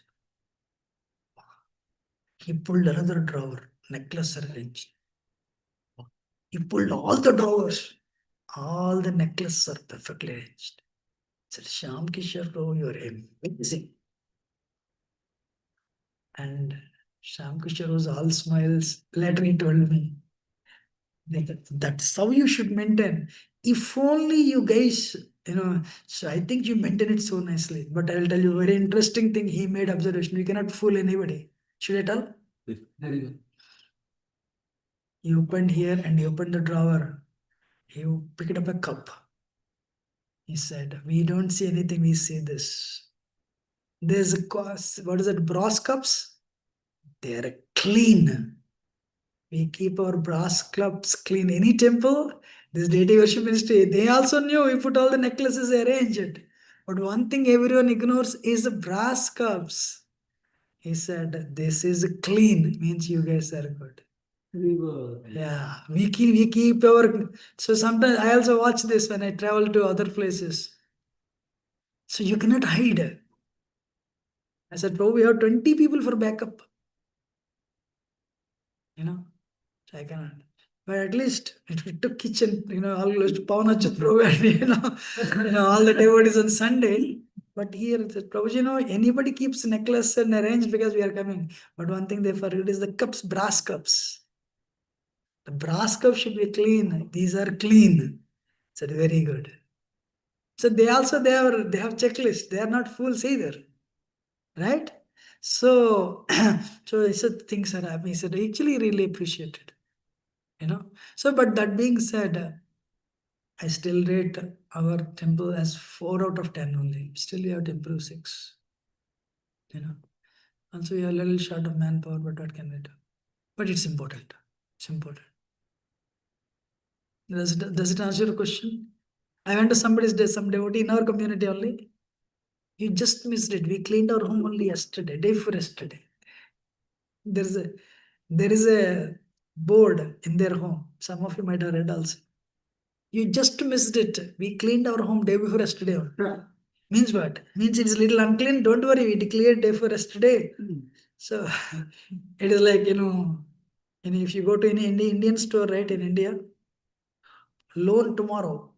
He pulled another drawer. Necklaces are arranged. He pulled all the drawers. All the necklaces are perfectly arranged. He said, Shyam Kishore, Prabhu, you are amazing. And Shyam Kishore was all smiles. Later he told me, that's how you should maintain. If only you guys, so I think you maintain it so nicely. But I'll tell you a very interesting thing. He made observation. We cannot fool anybody. Should I tell?
Very good.
He opened here and he opened the drawer. He picked up a cup. He said, we don't see anything, we see this. There's what is it, brass cups? They are clean. We keep our brass cups clean. Any temple, this deity worship ministry, they also knew we put all the necklaces arranged. But one thing everyone ignores is the brass cups. He said, this is clean, means you guys are good.
Very good.
Yeah, we keep our. So sometimes I also watch this when I travel to other places. So you cannot hide. I said, bro, we have 20 people for backup. So I cannot. But at least it took kitchen, almost Pavanachat provided, all the devotees on Sunday. But here, Prabhu, anybody keeps necklace and arrange because we are coming. But one thing they forget is the cups, brass cups. The brass cups should be clean. These are clean. Said very good. So they have checklist. They are not fools either, right? So so I said things are happening. He said actually really appreciated, So but that being said, I still rate our temple as 4 out of 10 only. Still we have to improve 6. Also we are a little short of manpower, but what can we do? But it's important. It's important. Does it answer your question? I went to some devotee in our community only. You just missed it. We cleaned our home only yesterday, day before yesterday. There is a board in their home. Some of you might have read also. You just missed it. We cleaned our home day before yesterday. Means what? Means it's little unclean. Don't worry, we declared day before yesterday. So it is like, if you go to any Indian store, right, in India, loan tomorrow.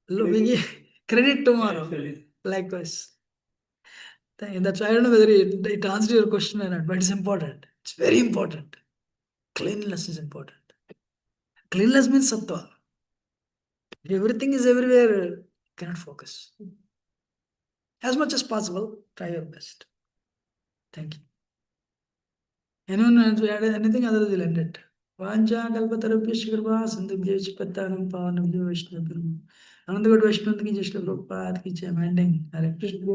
We give credit tomorrow. Likewise. That's why I don't know whether it answers your question or not, but it's important. It's very important. Cleanliness is important. Cleanliness means sattva. If everything is everywhere, you cannot focus. As much as possible, try your best. Thank you. Anyone wants to add anything other than end it? Vancha kalpatarabhyash kripa sandhubhyash pattanam pavanabhyo Vaishnava. Anandagad Vaishnava ki Jai Shri Prabhupada ki Jai. Ending. Hare Krishna.